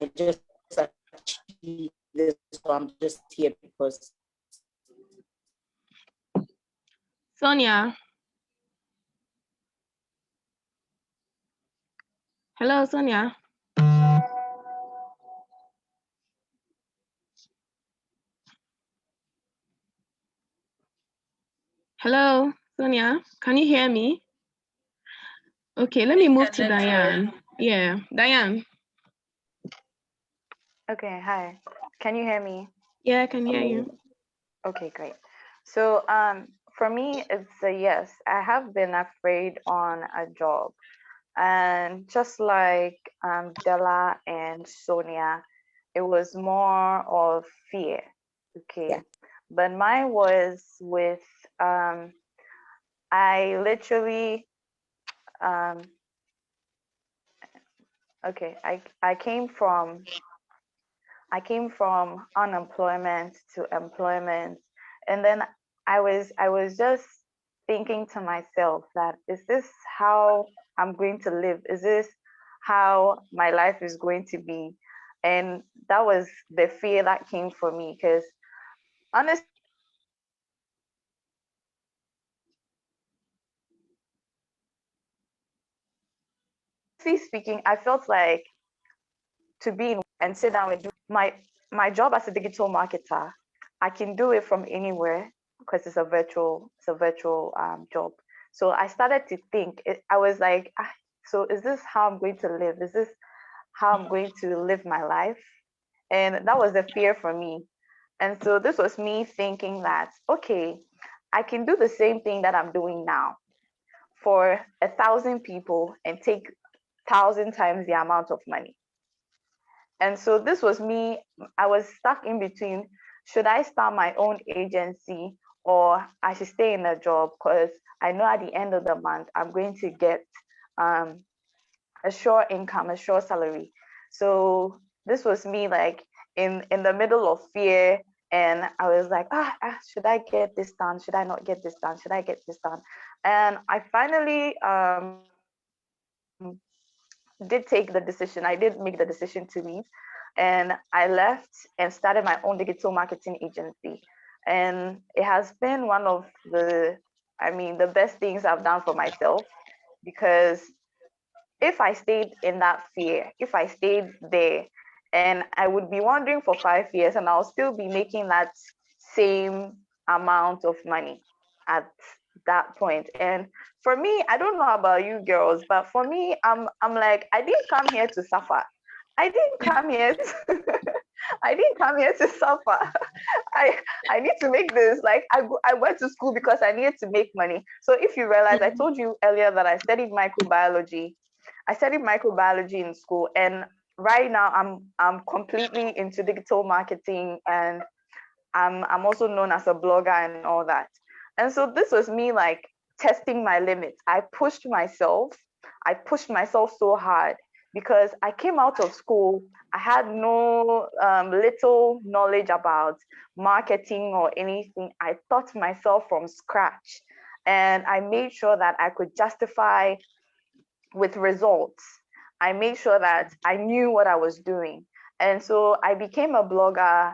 I just achieve this, so I'm just here because. Sonia. Hello, Sonia. Hello, Sonia. Can you hear me? Okay, let me move to Diane. Yeah, Diane. Okay, hi. Can you hear me? Yeah, I can hear you. Okay, great. So for me, it's a yes. I have been afraid on a job. And just like Della and Sonia, it was more of fear. Okay. Yeah. But mine was with, I literally, okay, I came from unemployment to employment, and then I was just thinking to myself that, is this how I'm going to live? Is this how my life is going to be? And that was the fear that came for me, because honestly speaking, I felt like to be in and sit down and do my job as a digital marketer. I can do it from anywhere because it's a virtual job. So I started to think. I was like, so is this how I'm going to live? Is this how I'm going to live my life? And that was the fear for me. And so this was me thinking that, okay, I can do the same thing that I'm doing now for 1,000 people and take 1,000 times the amount of money. And so this was me. I was stuck in between. Should I start my own agency or I should stay in a job? Because I know at the end of the month, I'm going to get a sure income, a sure salary. So this was me like in the middle of fear, and I was like, should I get this done? Should I not get this done? Should I get this done? And I finally did take the decision. I did make the decision to leave, and I left and started my own digital marketing agency. And it has been one of the best things I've done for myself, because if I stayed in that fear, if I stayed there, and I would be wandering for 5 years and I'll still be making that same amount of money at that point. And for me, I don't know about you girls, but for me, I'm like, I didn't come here to suffer. I didn't come here to, I didn't come here to suffer. I need to make this. Like I went to school because I needed to make money. So if you realize, I told you earlier that I studied microbiology. I studied microbiology in school, and right now I'm completely into digital marketing, and I'm also known as a blogger and all that. And so this was me like testing my limits. I pushed myself. I pushed myself so hard because I came out of school. I had no little knowledge about marketing or anything. I taught myself from scratch, and I made sure that I could justify with results. I made sure that I knew what I was doing. And so I became a blogger.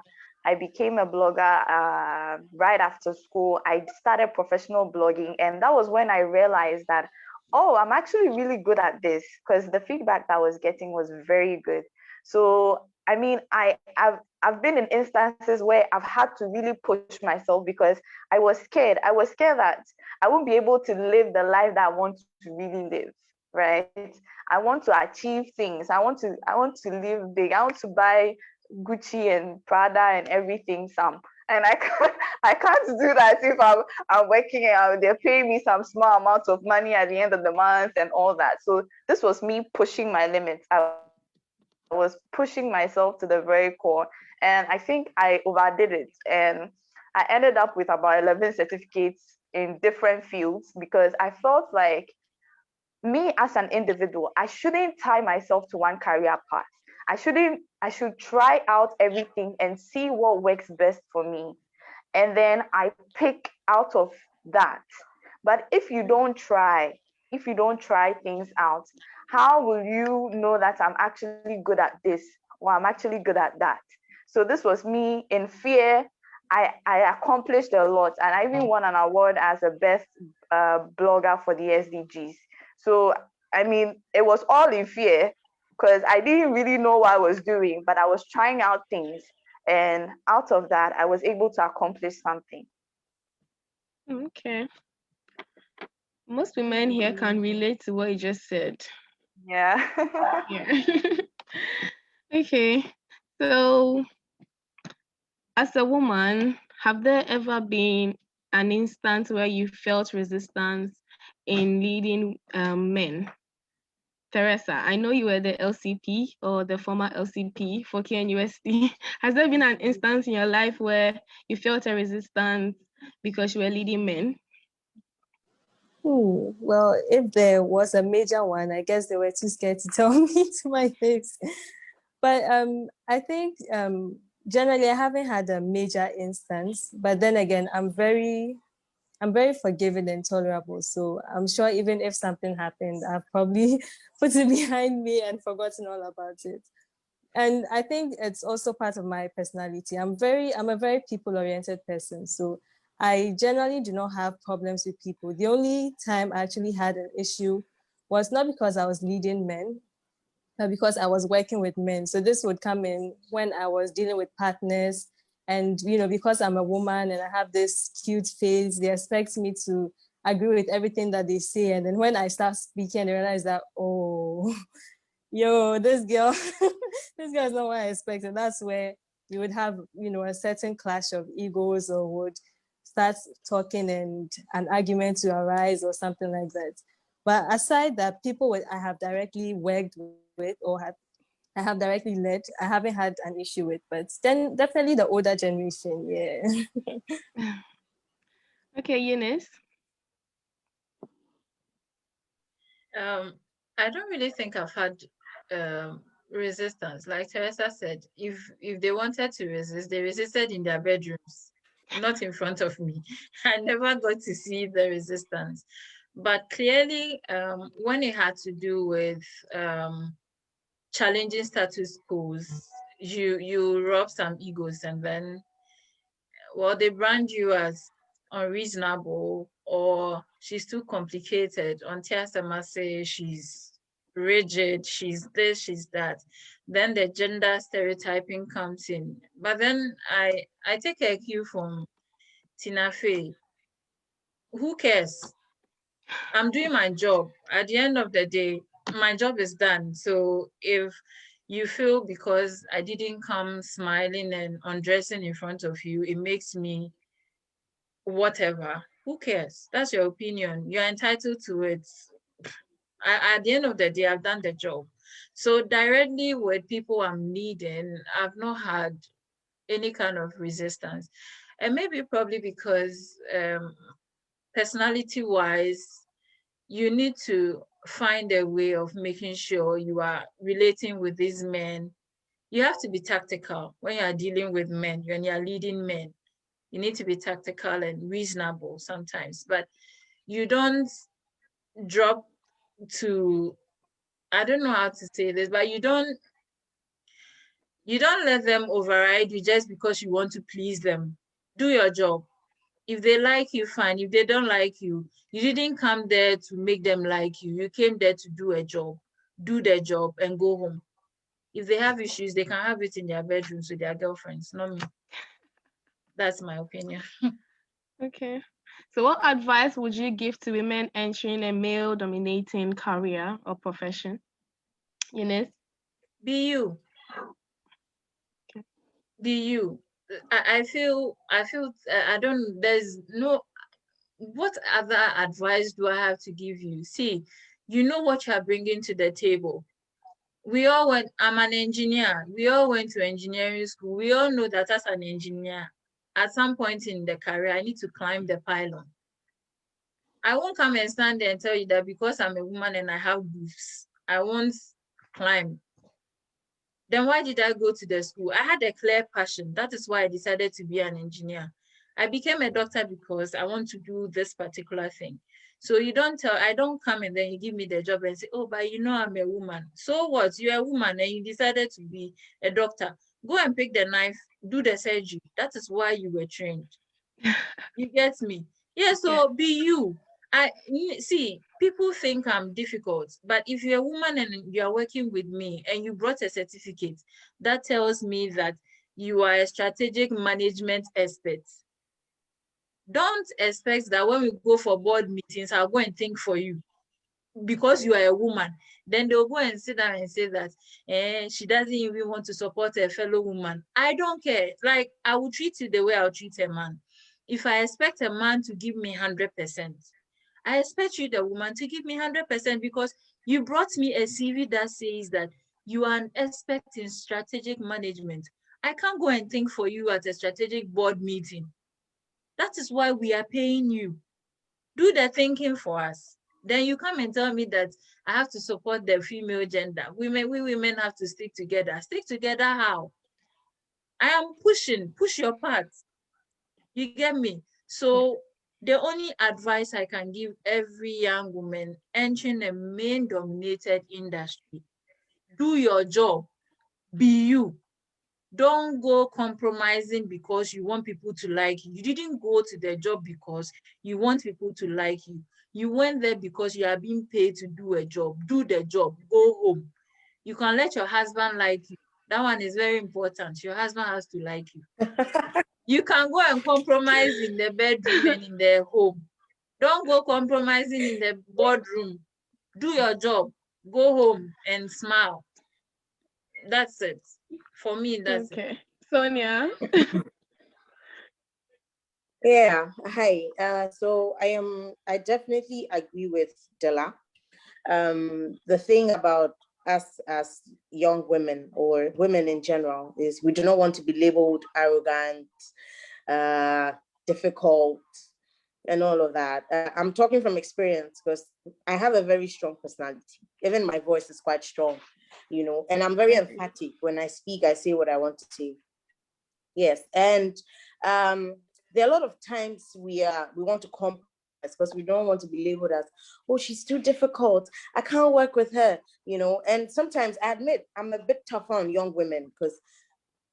Right after school. I started professional blogging. And that was when I realized that, oh, I'm actually really good at this, because the feedback that I was getting was very good. So, I mean, I've been in instances where I've had to really push myself because I was scared. I was scared that I won't be able to live the life that I want to really live. Right? I want to achieve things. I want to live big. I want to buy Gucci and Prada and everything. And I can't do that if I'm working out. They're paying me some small amount of money at the end of the month and all that. So this was me pushing my limits. I was pushing myself to the very core, and I think I overdid it. And I ended up with about 11 certificates in different fields because I felt like me as an individual, I shouldn't tie myself to one career path. I should try out everything and see what works best for me. And then I pick out of that. But if you don't try things out, how will you know that I'm actually good at this or I'm actually good at that? So this was me in fear. I accomplished a lot, and I even won an award as a best blogger for the SDGs. So, I mean, it was all in fear because I didn't really know what I was doing, but I was trying out things. And out of that, I was able to accomplish something. Okay. Most women here can relate to what you just said. Yeah. Yeah. Okay. So, as a woman, have there ever been an instance where you felt resistance in leading men? Teresa, I know you were the LCP or the former LCP for KNUST. Has there been an instance in your life where you felt a resistance because you were leading men? Well, if there was a major one, I guess they were too scared to tell me to my face. But I think generally I haven't had a major instance. But then again, I'm very forgiving and tolerable. So I'm sure even if something happened, I've probably put it behind me and forgotten all about it. And I think it's also part of my personality. I'm a very people-oriented person. So I generally do not have problems with people. The only time I actually had an issue was not because I was leading men, but because I was working with men. So this would come in when I was dealing with partners. And, because I'm a woman and I have this cute face, they expect me to agree with everything that they say. And then when I start speaking, they realize that, oh, yo, this girl, this girl is not what I expected. That's where you would have, a certain clash of egos, or would start talking and an argument to arise or something like that. But aside that, people I have directly worked with or I have directly led, I haven't had an issue with. But then definitely the older generation, yeah. Okay, Eunice. I don't really think I've had resistance. Like Teresa said, if they wanted to resist, they resisted in their bedrooms, not in front of me. I never got to see the resistance. But clearly, when it had to do with challenging status quos, you rub some egos, and then, well, they brand you as unreasonable, or she's too complicated. Auntie Asama say she's rigid, she's this, she's that. Then the gender stereotyping comes in. But then I take a cue from Tina Fey. Who cares? I'm doing my job. At the end of the day, my job is done. So if you feel because I didn't come smiling and undressing in front of you, it makes me whatever, who cares? That's your opinion. You're entitled to it. At the end of the day, I've done the job. So directly with people I'm leading, I've not had any kind of resistance. And maybe probably because personality-wise, you need to find a way of making sure you are relating with these men. You have to be tactical when you are dealing with men, when you are leading men. You need to be tactical and reasonable sometimes, but you don't drop to, I don't know how to say this, but you don't let them override you just because you want to please them. Do your job. If they like you, fine. If they don't like you, you didn't come there to make them like you. You came there to do a job. Do their job and go home. If they have issues, they can have it in their bedrooms with their girlfriends, not me. That's my opinion. Okay. So what advice would you give to women entering a male-dominating career or profession? Eunice? Be you. Okay. Be you. I feel I don't, there's no, what other advice do I have to give you? See, you know what you are bringing to the table. I'm an engineer. We all went to engineering school. We all know that as an engineer, at some point in the career, I need to climb the pylon. I won't come and stand there and tell you that because I'm a woman and I have boobs, I won't climb. Then why did I go to the school? I had a clear passion. That is why I decided to be an engineer. I became a doctor because I want to do this particular thing. So I don't come and then you give me the job and say, oh, but you know I'm a woman. So what? You're a woman and you decided to be a doctor. Go and pick the knife, do the surgery. That is why you were trained. You get me? Yeah, so be you. See, people think I'm difficult, but if you're a woman and you're working with me and you brought a certificate, that tells me that you are a strategic management expert. Don't expect that when we go for board meetings, I'll go and think for you because you are a woman. Then they'll go and sit down and say that she doesn't even want to support a fellow woman. I don't care. Like, I will treat you the way I'll treat a man. If I expect a man to give me 100%, I expect you, the woman, to give me 100% because you brought me a CV that says that you are an expert in strategic management. I can't go and think for you at a strategic board meeting. That is why we are paying you. Do the thinking for us. Then you come and tell me that I have to support the female gender. We women have to stick together. Stick together how? I am push your part. You get me? So the only advice I can give every young woman entering a male-dominated industry, do your job, be you. Don't go compromising because you want people to like you. You didn't go to the job because you want people to like you. You went there because you are being paid to do a job. Do the job, go home. You can let your husband like you. That one is very important. Your husband has to like you. You can go and compromise in the bedroom and in the home. Don't go compromising in the boardroom. Do your job. Go home and smile. That's it. For me, that's it. Okay. Sonia? Yeah, hi. So I definitely agree with Della. The thing about us as young women or women in general is we do not want to be labeled arrogant, difficult, and all of that. I'm talking from experience because I have a very strong personality. Even my voice is quite strong, you know, and I'm very emphatic. When I speak, I say what I want to say. Yes, and there are a lot of times we want to compromise because we don't want to be labeled as, oh, she's too difficult, I can't work with her, you know. And sometimes I admit I'm a bit tougher on young women because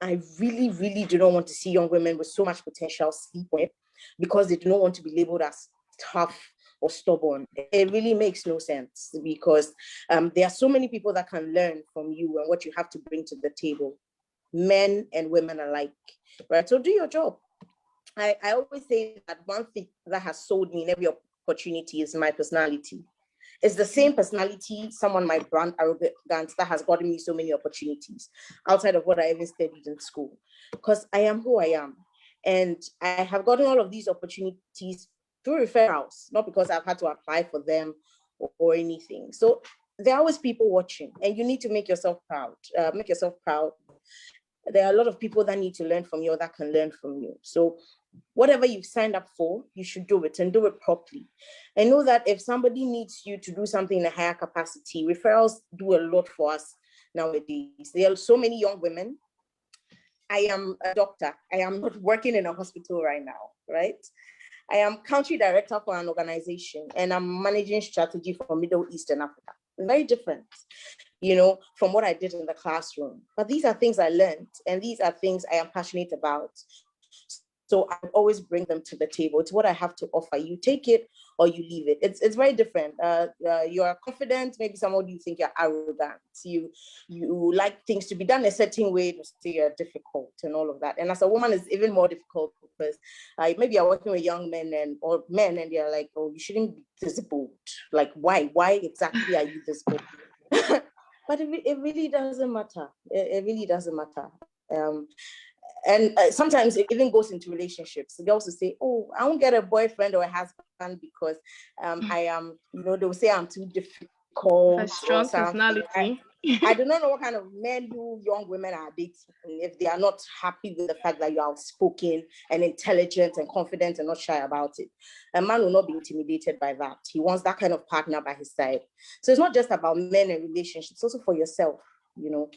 I really, really do not want to see young women with so much potential sleep with, because they do not want to be labeled as tough or stubborn. It really makes no sense, because there are so many people that can learn from you and what you have to bring to the table, men and women alike, right? So do your job. I always say that one thing that has sold me in every opportunity is my personality. It's the same personality someone might brand arrogant that has gotten me so many opportunities outside of what I even studied in school, because I am who I am. And I have gotten all of these opportunities through referrals, not because I've had to apply for them or anything. So there are always people watching, and you need to make yourself proud. Make yourself proud. There are a lot of people that need to learn from you or that can learn from you. So whatever you've signed up for, you should do it, and do it properly. I know that if somebody needs you to do something in a higher capacity, referrals do a lot for us nowadays. There are so many young women. I am a doctor. I am not working in a hospital right now, right? I am country director for an organization, and I'm managing strategy for Middle East and Africa. Very different, you know, from what I did in the classroom. But these are things I learned, and these are things I am passionate about. So I always bring them to the table. It's what I have to offer. You take it or you leave it. It's very different. You are confident. Maybe some of you think you're arrogant. You like things to be done a certain way to say you're difficult and all of that. And as a woman, it's even more difficult because maybe you're working with young men or men, and they're like, oh, you shouldn't be this bold. Like, why? Why exactly are you this bold? But it really doesn't matter. It really doesn't matter. And sometimes it even goes into relationships. They also say, oh, I won't get a boyfriend or a husband because I am, you know, they'll say I'm too difficult. A strong personality. I do not know what kind of men you young women are dating if they are not happy with the fact that you are outspoken and intelligent and confident and not shy about it. A man will not be intimidated by that. He wants that kind of partner by his side. So it's not just about men and relationships, it's also for yourself. You know,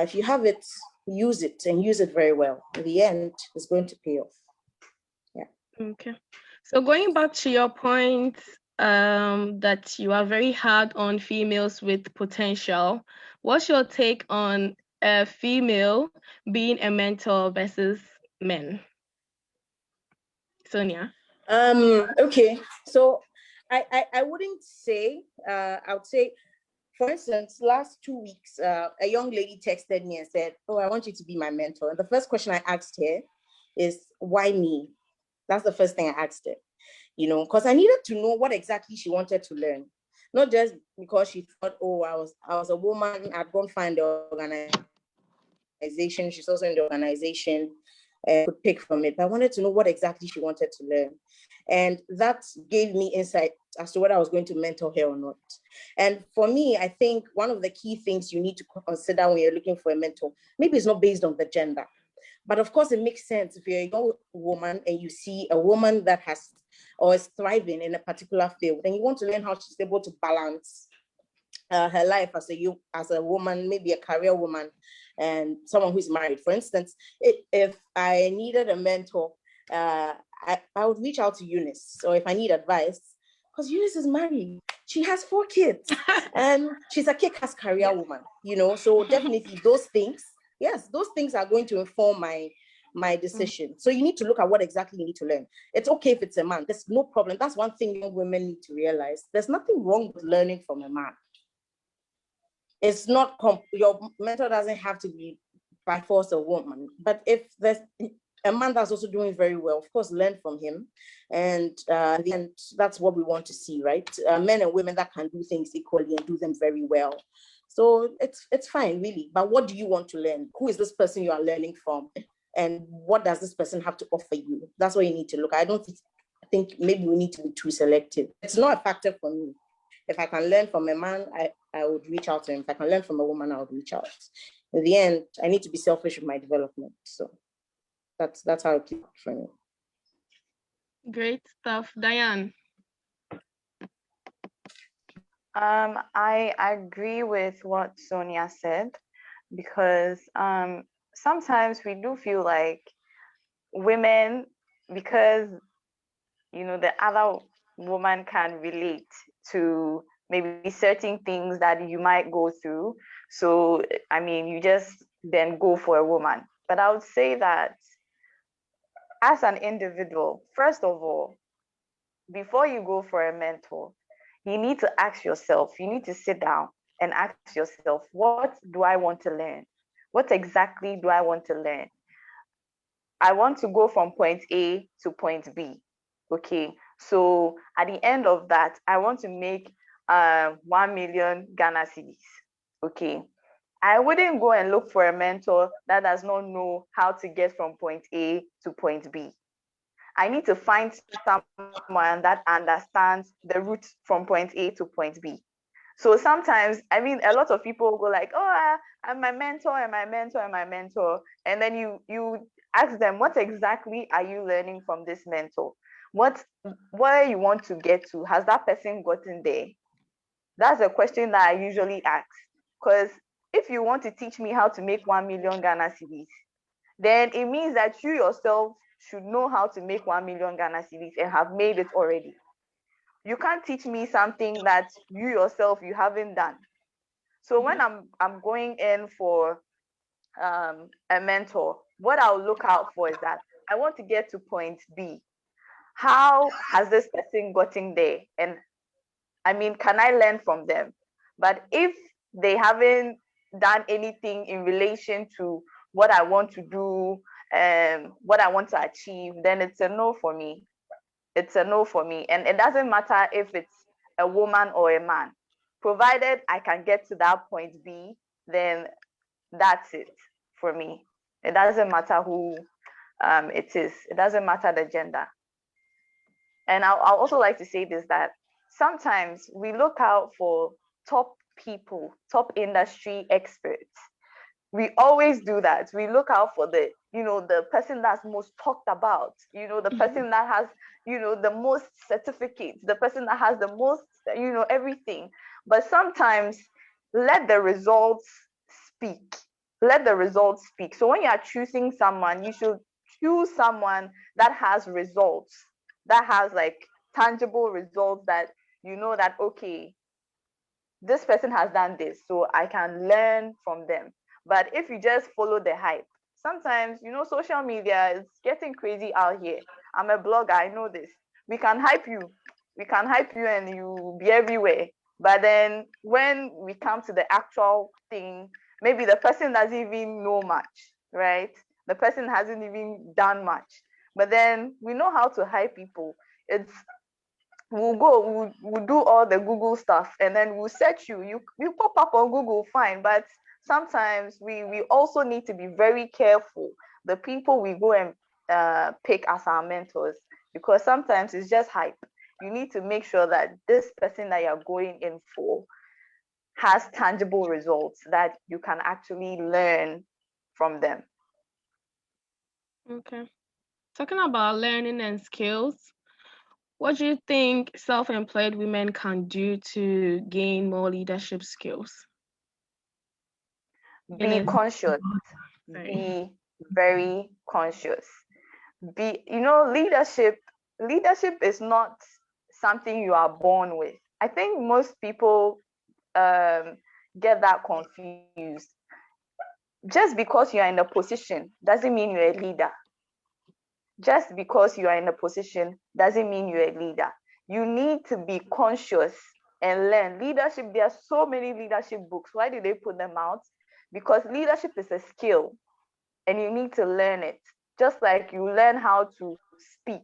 if you have it, use it, and use it very well. In the end, it's going to pay off. Yeah. Okay. So going back to your point, that you are very hard on females with potential, what's your take on a female being a mentor versus men? Sonia? Okay. So I wouldn't say, I would say, for instance, last 2 weeks, a young lady texted me and said, oh, I want you to be my mentor. And the first question I asked her is, why me? That's the first thing I asked her, you know, because I needed to know what exactly she wanted to learn. Not just because she thought, oh, I was a woman, I'd go and find the organization. She's also in the organization, could pick from it. But I wanted to know what exactly she wanted to learn. And that gave me insight as to whether I was going to mentor her or not. And for me, I think one of the key things you need to consider when you're looking for a mentor, maybe it's not based on the gender, but of course it makes sense if you're a young woman and you see a woman that has or is thriving in a particular field, and you want to learn how she's able to balance her life as a woman, maybe a career woman, and someone who's married. For instance, if I needed a mentor, I would reach out to Eunice. Or if I need advice, because Eunice is married, she has 4 kids, and she's a kick-ass career woman, you know. So definitely those things, yes, those things are going to inform my decision. So you need to look at what exactly you need to learn. It's okay if it's a man. There's no problem. That's one thing young women need to realize. There's nothing wrong with learning from a man. It's not, your mentor doesn't have to be by force a woman. But if there's a man that's also doing very well, of course, learn from him. And that's what we want to see, right? Men and women that can do things equally and do them very well. So it's fine, really. But what do you want to learn? Who is this person you are learning from? And what does this person have to offer you? That's what you need to look at. I think maybe we need to be too selective. It's not a factor for me. If I can learn from a man, I would reach out to him. If I can learn from a woman, I would reach out. In the end, I need to be selfish with my development. So that's how I keep it for me. Great stuff. Diane? I agree with what Sonia said because sometimes we do feel like women, because the other woman can relate to maybe certain things that you might go through. So, I mean, you just then go for a woman. But I would say that as an individual, first of all, before you go for a mentor, you need to ask yourself, you need to sit down and ask yourself, what do I want to learn? What exactly do I want to learn? I want to go from point A to point B. Okay. So at the end of that, I want to make 1 million Ghana cedis. Okay. I wouldn't go and look for a mentor that does not know how to get from point A to point B. I need to find someone that understands the route from point A to point B. So sometimes, I mean, a lot of people go like, "Oh, I'm my mentor and my mentor and my mentor," and then you ask them, "What exactly are you learning from this mentor? What where you want to get to? Has that person gotten there?" That's a question that I usually ask. Because if you want to teach me how to make 1 million Ghana cedis, then it means that you yourself should know how to make 1 million Ghana cedis and have made it already. You can't teach me something that you yourself you haven't done. So when I'm going in for a mentor, what I'll look out for is that I want to get to point B. How has this person gotten there? And I mean, can I learn from them? But if they haven't done anything in relation to what I want to do and what I want to achieve, then it's a no for me. It's a no for me. And it doesn't matter if it's a woman or a man. Provided I can get to that point B, then that's it for me. It doesn't matter who it is. It doesn't matter the gender. And I'll also like to say this, that sometimes we look out for top people, top industry experts. We always do that. We look out for the person that's most talked about, the person that has, the most certificates, the person that has the most, everything. But sometimes let the results speak. Let the results speak. So when you are choosing someone, you should choose someone that has results, that has like tangible results, that you know that, okay, this person has done this, so I can learn from them. But if you just follow the hype, sometimes, social media is getting crazy out here. I'm a blogger, I know this. We can hype you. We can hype you and you be everywhere. But then when we come to the actual thing, maybe the person doesn't even know much, right? The person hasn't even done much. But then we know how to hype people. It's we'll do all the Google stuff, and then we'll search you pop up on Google, fine. But sometimes we also need to be very careful the people we go and pick as our mentors, because sometimes it's just hype. You need to make sure that this person that you're going in for has tangible results that you can actually learn from them. Okay. Talking about learning and skills, what do you think self-employed women can do to gain more leadership skills? Be Guinness. conscious. Sorry. Be very conscious. Leadership is not something you are born with. I think most people get that confused. Just because you are in a position doesn't mean you're a leader. Just because you are in a position doesn't mean you're a leader. You need to be conscious and learn leadership. There are so many leadership books. Why did they put them out? Because leadership is a skill and you need to learn it. Just like you learn how to speak,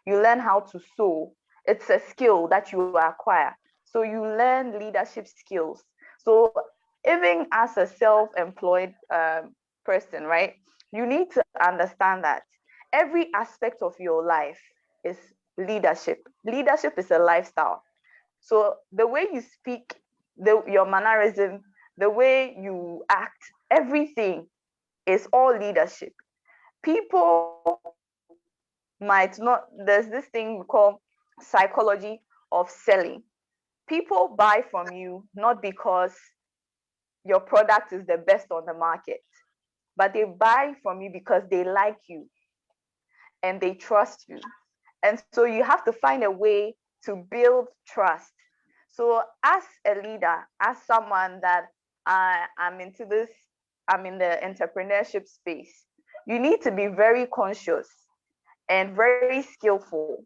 you learn how to sew. It's a skill that you acquire. So you learn leadership skills. So even as a self-employed person, right, you need to understand that every aspect of your life is leadership. Leadership is a lifestyle. So the way you speak, your mannerism, the way you act, everything is all leadership. People might not, there's this thing we call psychology of selling. people buy from you not because your product is the best on the market, but they buy from you because they like you and they trust you. And so you have to find a way to build trust. So as a leader, as someone that I'm into this, I'm in the entrepreneurship space, you need to be very conscious and very skillful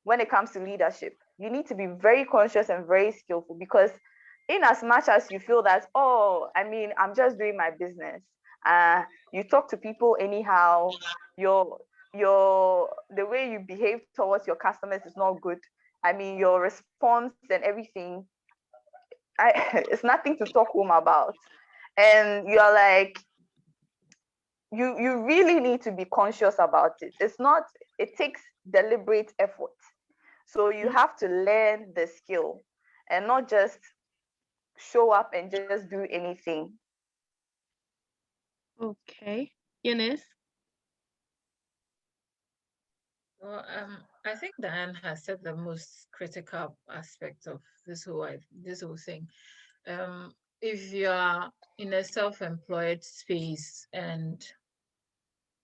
when it comes to leadership. You need to be very conscious and very skillful, because in as much as you feel that, oh, I mean, I'm just doing my business, you talk to people anyhow, the way you behave towards your customers is not good. I mean, your response and everything, it's nothing to talk home about. And you're like, you really need to be conscious about it. It takes deliberate effort. So you have to learn the skill and not just show up and just do anything. Okay. Eunice? Well, I think Diane has said the most critical aspect of this whole thing. If you are in a self-employed space and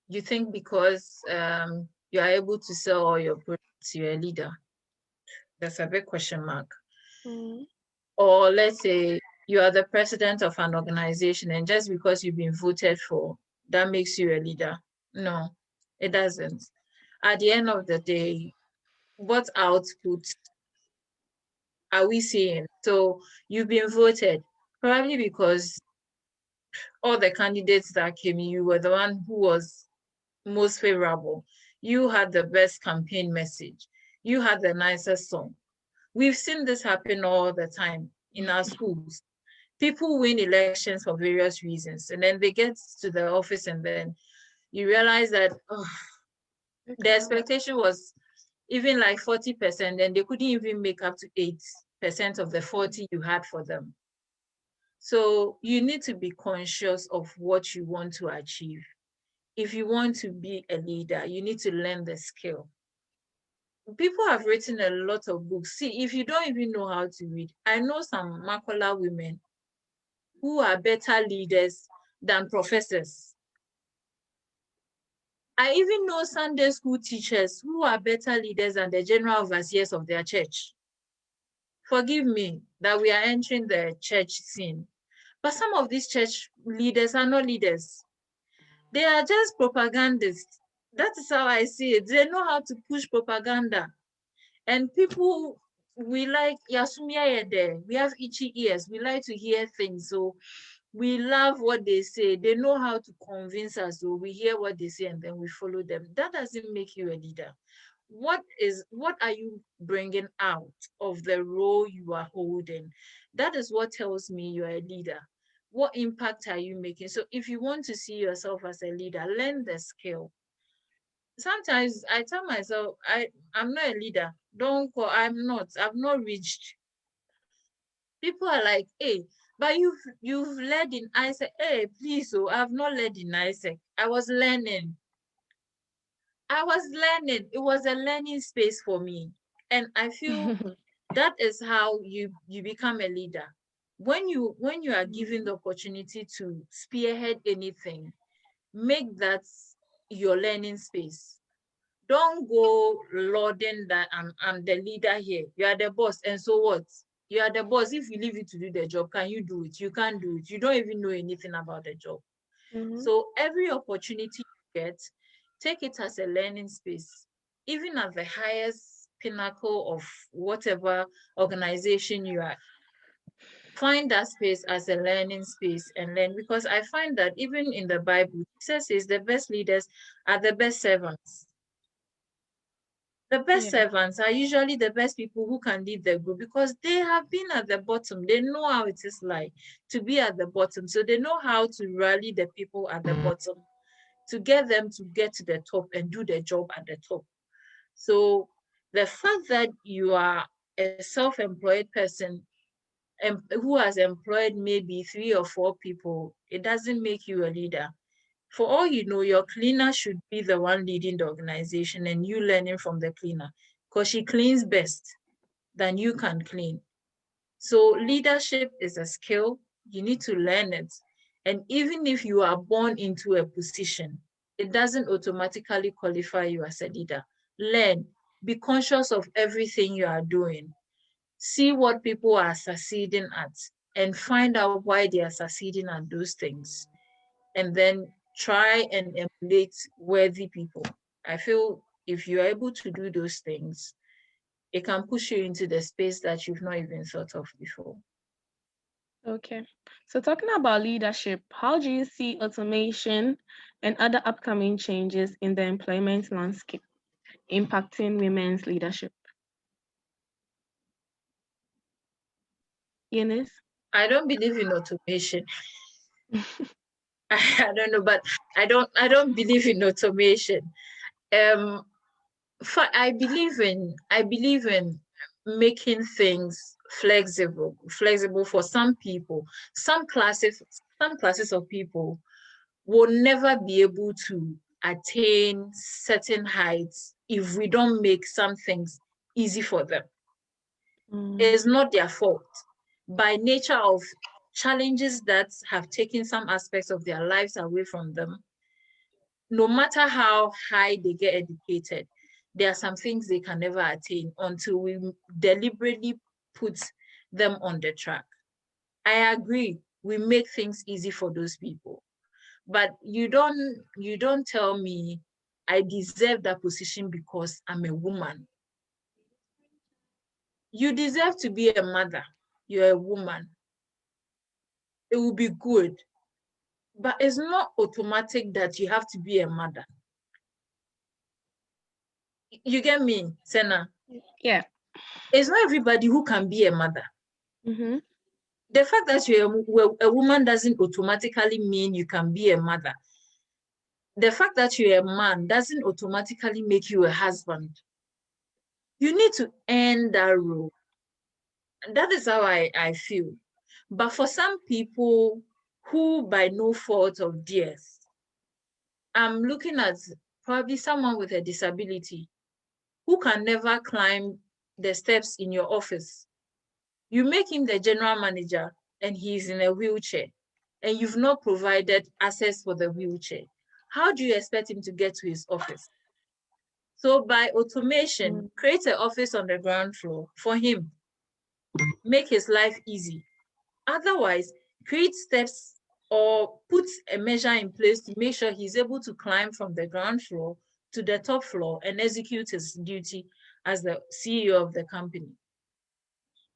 you think because you are able to sell all your products, you're a leader, there's a big question mark. Mm. Or let's say you are the president of an organization, and just because you've been voted for, that makes you a leader. No, it doesn't. At the end of the day, what output are we seeing? So you've been voted, probably because all the candidates that came, you were the one who was most favorable. You had the best campaign message. You had the nicest song. We've seen this happen all the time in our schools. People win elections for various reasons, and then they get to the office, and then you realize that the expectation was even like 40%, and they couldn't even make up to 8% of the 40 you had for them. So you need to be conscious of what you want to achieve. If you want to be a leader, you need to learn the skill. People have written a lot of books. See, if you don't even know how to read, I know some Makola women who are better leaders than professors. I even know Sunday school teachers who are better leaders than the general overseers of their church. Forgive me that we are entering the church scene, but some of these church leaders are not leaders. They are just propagandists. That is how I see it. They know how to push propaganda. And people, we like, Yasumia there. We have itchy ears. We like to hear things. So we love what they say. They know how to convince us. So we hear what they say and then we follow them. That doesn't make you a leader. What are you bringing out of the role you are holding? That is what tells me you're a leader. What impact are you making? So if you want to see yourself as a leader, learn the skill. Sometimes I tell myself, I'm not a leader. Don't call, I've not reached. People are like, hey, but you've led in ISEC. Hey, please, oh, I've not led in ISEC. I was learning. It was a learning space for me. And I feel that is how you become a leader. When you are given the opportunity to spearhead anything, make that your learning space. Don't go lauding that I'm the leader here. You are the boss, and so what? You are the boss. If you leave it to do the job, can you do it? You can't do it. You don't even know anything about the job. So every opportunity you get, take it as a learning space. Even at the highest pinnacle of whatever organization you are, find that space as a learning space and learn. Because I find that even in the Bible, Jesus says the best leaders are the best servants. The best servants are usually the best people who can lead the group because they have been at the bottom. They know how it is like to be at the bottom. So they know how to rally the people at the bottom to get them to get to the top and do the job at the top. So the fact that you are a self-employed person who has employed maybe 3 or 4 people, it doesn't make you a leader. For all you know, your cleaner should be the one leading the organization and you learning from the cleaner because she cleans best. than you can clean. So leadership is a skill. You need to learn it. And even if you are born into a position, it doesn't automatically qualify you as a leader. Learn, be conscious of everything you are doing. See what people are succeeding at and find out why they are succeeding at those things. And then try and emulate worthy people. I feel if you're able to do those things, it can push you into the space that you've not even thought of before. Okay. So talking about leadership, how do you see automation and other upcoming changes in the employment landscape impacting women's leadership? Eunice? I don't believe in automation. I don't know, but I don't believe in automation. I believe in making things flexible for some people. Some classes of people will never be able to attain certain heights if we don't make some things easy for them. It's not their fault. By nature of challenges that have taken some aspects of their lives away from them, no matter how high they get educated, there are some things they can never attain until we deliberately put them on the track. I agree, we make things easy for those people. But you don't tell me I deserve that position because I'm a woman. You deserve to be a mother. You're a woman. It will be good. But it's not automatic that you have to be a mother. You get me, Senna? Yeah. It's not everybody who can be a mother. Mm-hmm. The fact that you're a woman doesn't automatically mean you can be a mother. The fact that you're a man doesn't automatically make you a husband. You need to earn that role. And that is how I feel. But for some people who, by no fault of theirs, I'm looking at probably someone with a disability who can never climb the steps in your office. You make him the general manager and he's in a wheelchair and you've not provided access for the wheelchair. How do you expect him to get to his office? So by automation, create an office on the ground floor for him. Make his life easy. Otherwise, create steps or put a measure in place to make sure he's able to climb from the ground floor to the top floor and execute his duty as the CEO of the company.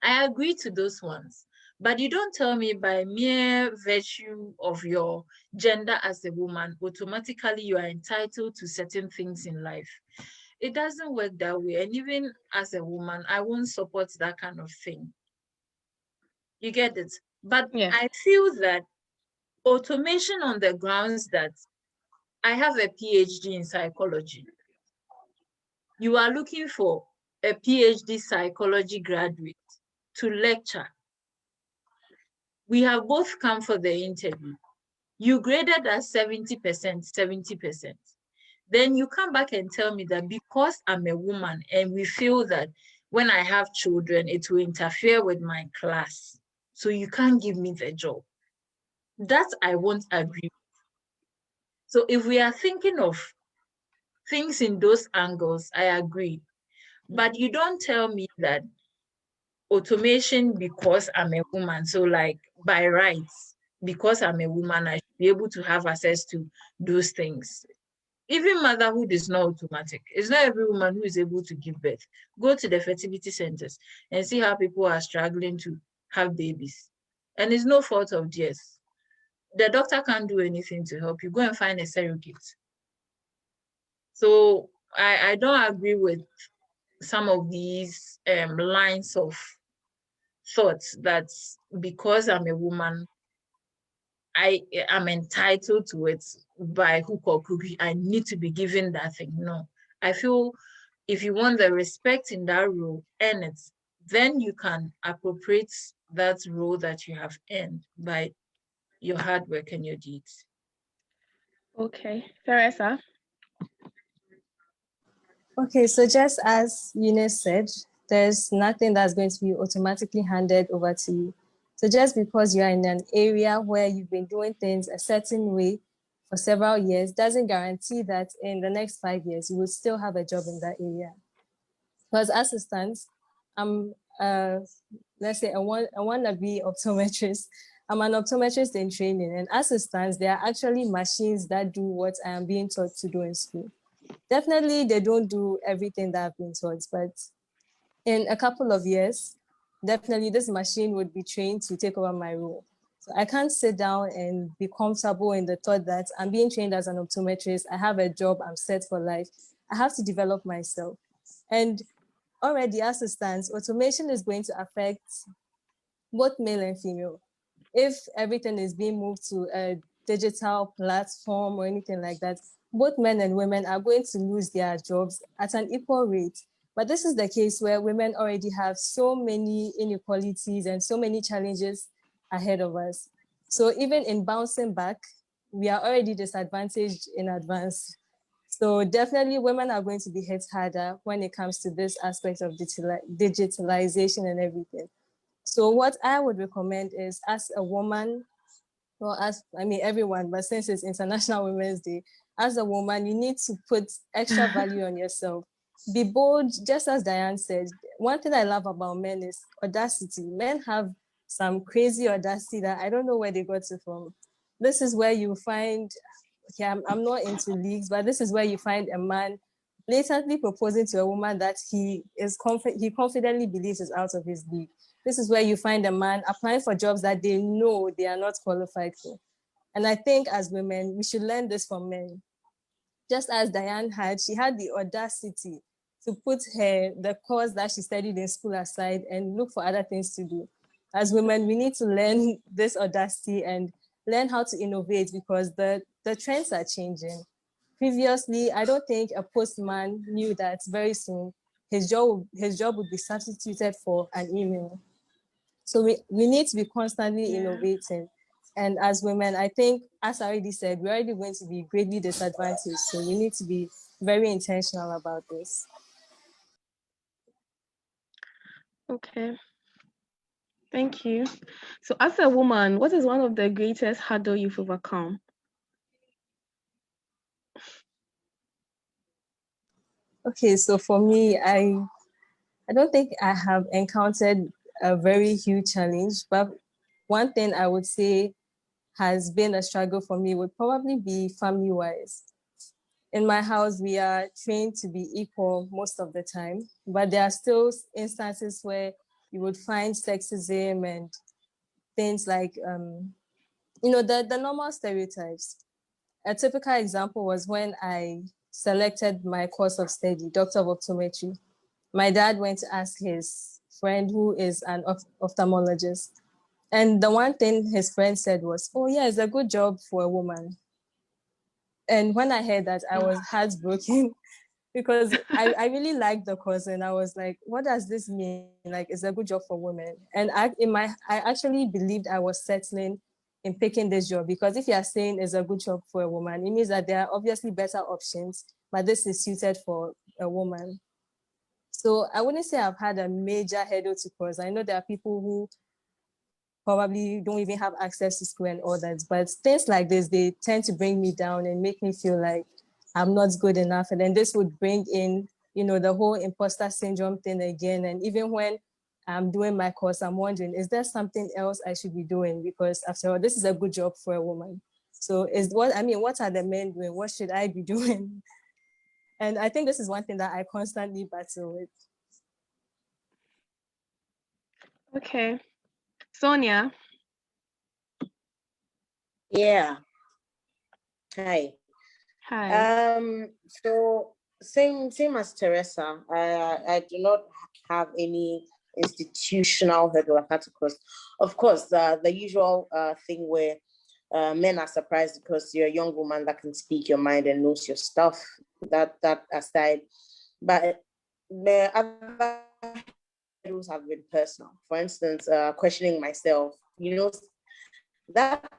I agree to those ones, but you don't tell me by mere virtue of your gender as a woman, automatically you are entitled to certain things in life. It doesn't work that way. And even as a woman, I won't support that kind of thing. You get it? But Yeah. I feel that automation on the grounds that I have a PhD in psychology. You are looking for a PhD psychology graduate to lecture. We have both come for the interview. You graded as 70%, 70%. Then you come back and tell me that because I'm a woman and we feel that when I have children, it will interfere with my class. So you can't give me the job. That I won't agree with. So if we are thinking of things in those angles, I agree. But you don't tell me that automation because I'm a woman. So like by rights, because I'm a woman, I should be able to have access to those things. Even motherhood is not automatic. It's not every woman who is able to give birth. Go to the fertility centers and see how people are struggling to have babies. And it's no fault of theirs. The doctor can't do anything to help you. Go and find a surrogate. So I don't agree with some of these lines of thoughts that because I'm a woman, I am entitled to it by hook or crook. I need to be given that thing. No, I feel if you want the respect in that role, earn it. Then you can appropriate that role that you have earned by your hard work and your deeds. Okay. Teresa? Okay, so just as Eunice said, There's nothing that's going to be automatically handed over to you. So just because you're in an area where you've been doing things a certain way for several years doesn't guarantee that in the next 5 years you will still have a job in that area. Because as it stands, I'm let's say a wannabe optometrist. I'm an optometrist in training, and as it stands, there are actually machines that do what I am being taught to do in school. Definitely, they don't do everything that I've been taught, but in a couple of years, definitely this machine would be trained to take over my role. So I can't sit down and be comfortable in the thought that I'm being trained as an optometrist, I have a job, I'm set for life. I have to develop myself. And already as it stands, automation is going to affect both male and female. If everything is being moved to a digital platform or anything like that, both men and women are going to lose their jobs at an equal rate. But this is the case where women already have so many inequalities and so many challenges ahead of us. So even in bouncing back, we are already disadvantaged in advance. So definitely women are going to be hit harder when it comes to this aspect of digitalization and everything. So what I would recommend is, as a woman, well, as I mean everyone, but since it's International Women's Day, as a woman, you need to put extra value on yourself. Be bold, just as Diane said. One thing I love about men is audacity. Men have some crazy audacity that I don't know where they got it from. This is where you find, okay, I'm not into leagues, but this is where you find a man blatantly proposing to a woman that he confidently believes is out of his league. This is where you find a man applying for jobs that they know they are not qualified for. And I think as women, we should learn this from men. Just as Diane had, she had the audacity to put the course that she studied in school aside and look for other things to do. As women, we need to learn this audacity and learn how to innovate, because the trends are changing. Previously, I don't think a postman knew that very soon his job would be substituted for an email. So we need to be constantly innovating. And as women, I think, as I already said, we're already going to be greatly disadvantaged. So we need to be very intentional about this. Okay, thank you. So as a woman, what is one of the greatest hurdle you've overcome? Okay, so for me, I don't think I have encountered a very huge challenge, but one thing I would say has been a struggle for me would probably be family-wise. In my house, we are trained to be equal most of the time, but there are still instances where you would find sexism and things like, the normal stereotypes. A typical example was when I selected my course of study, Doctor of Optometry. My dad went to ask his friend, who is an ophthalmologist. And the one thing his friend said was, "Oh, yeah, it's a good job for a woman." And when I heard that, I was heartbroken because I really liked the course, and I was like, what does this mean? Like, it's a good job for women. And I actually believed I was settling in picking this job, because if you're saying it's a good job for a woman, it means that there are obviously better options, but this is suited for a woman. So I wouldn't say I've had a major hurdle to cross. I know there are people who probably don't even have access to school and all that, but things like this, they tend to bring me down and make me feel like I'm not good enough. And then this would bring in, the whole imposter syndrome thing again. And even when I'm doing my course, I'm wondering, is there something else I should be doing? Because after all, this is a good job for a woman. So what are the men doing? What should I be doing? And I think this is one thing that I constantly battle with. Okay, Sonia. Yeah. Hi. Hi. So same as Teresa. I do not have any institutional hurdle I've had to cross. Of course, the usual thing where men are surprised because you're a young woman that can speak your mind and knows your stuff. That aside, but the other hurdles have been personal. For instance, questioning myself. That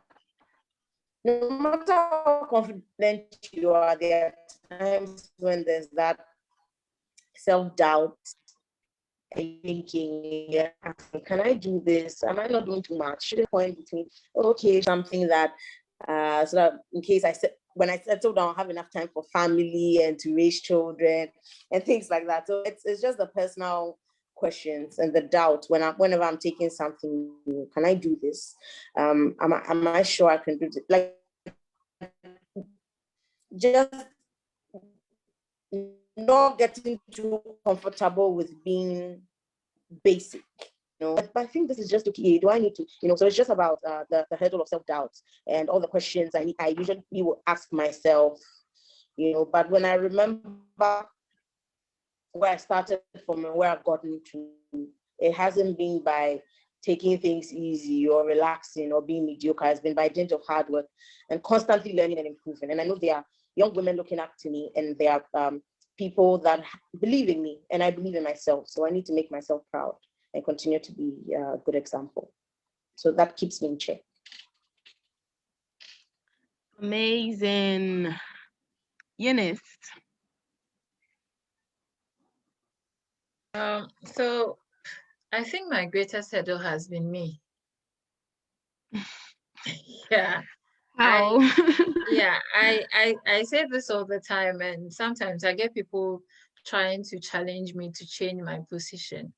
no matter how confident you are, there are times when there's that self-doubt thinking, you're asking, can I do this? Am I not doing too much? Should I point between, okay, something that, so that in case when I settle down, I have enough time for family and to raise children and things like that. So it's just the personal questions and the doubt whenever I'm taking something new. Can I do this? Am I sure I can do this? Like, just not getting too comfortable with being basic, But I think this is just okay. Do I need to, So it's just about the hurdle of self-doubt and all the questions I usually will ask myself, But when I remember where I started from and where I've gotten to, it hasn't been by taking things easy or relaxing or being mediocre. It's been by dint of hard work and constantly learning and improving. And I know there are young women looking up to me, and there are people that believe in me, and I believe in myself. So I need to make myself proud and continue to be a good example. So that keeps me in check. Amazing. Eunice. So I think my greatest hurdle has been me. Yeah. How? I say this all the time, and sometimes I get people trying to challenge me to change my position.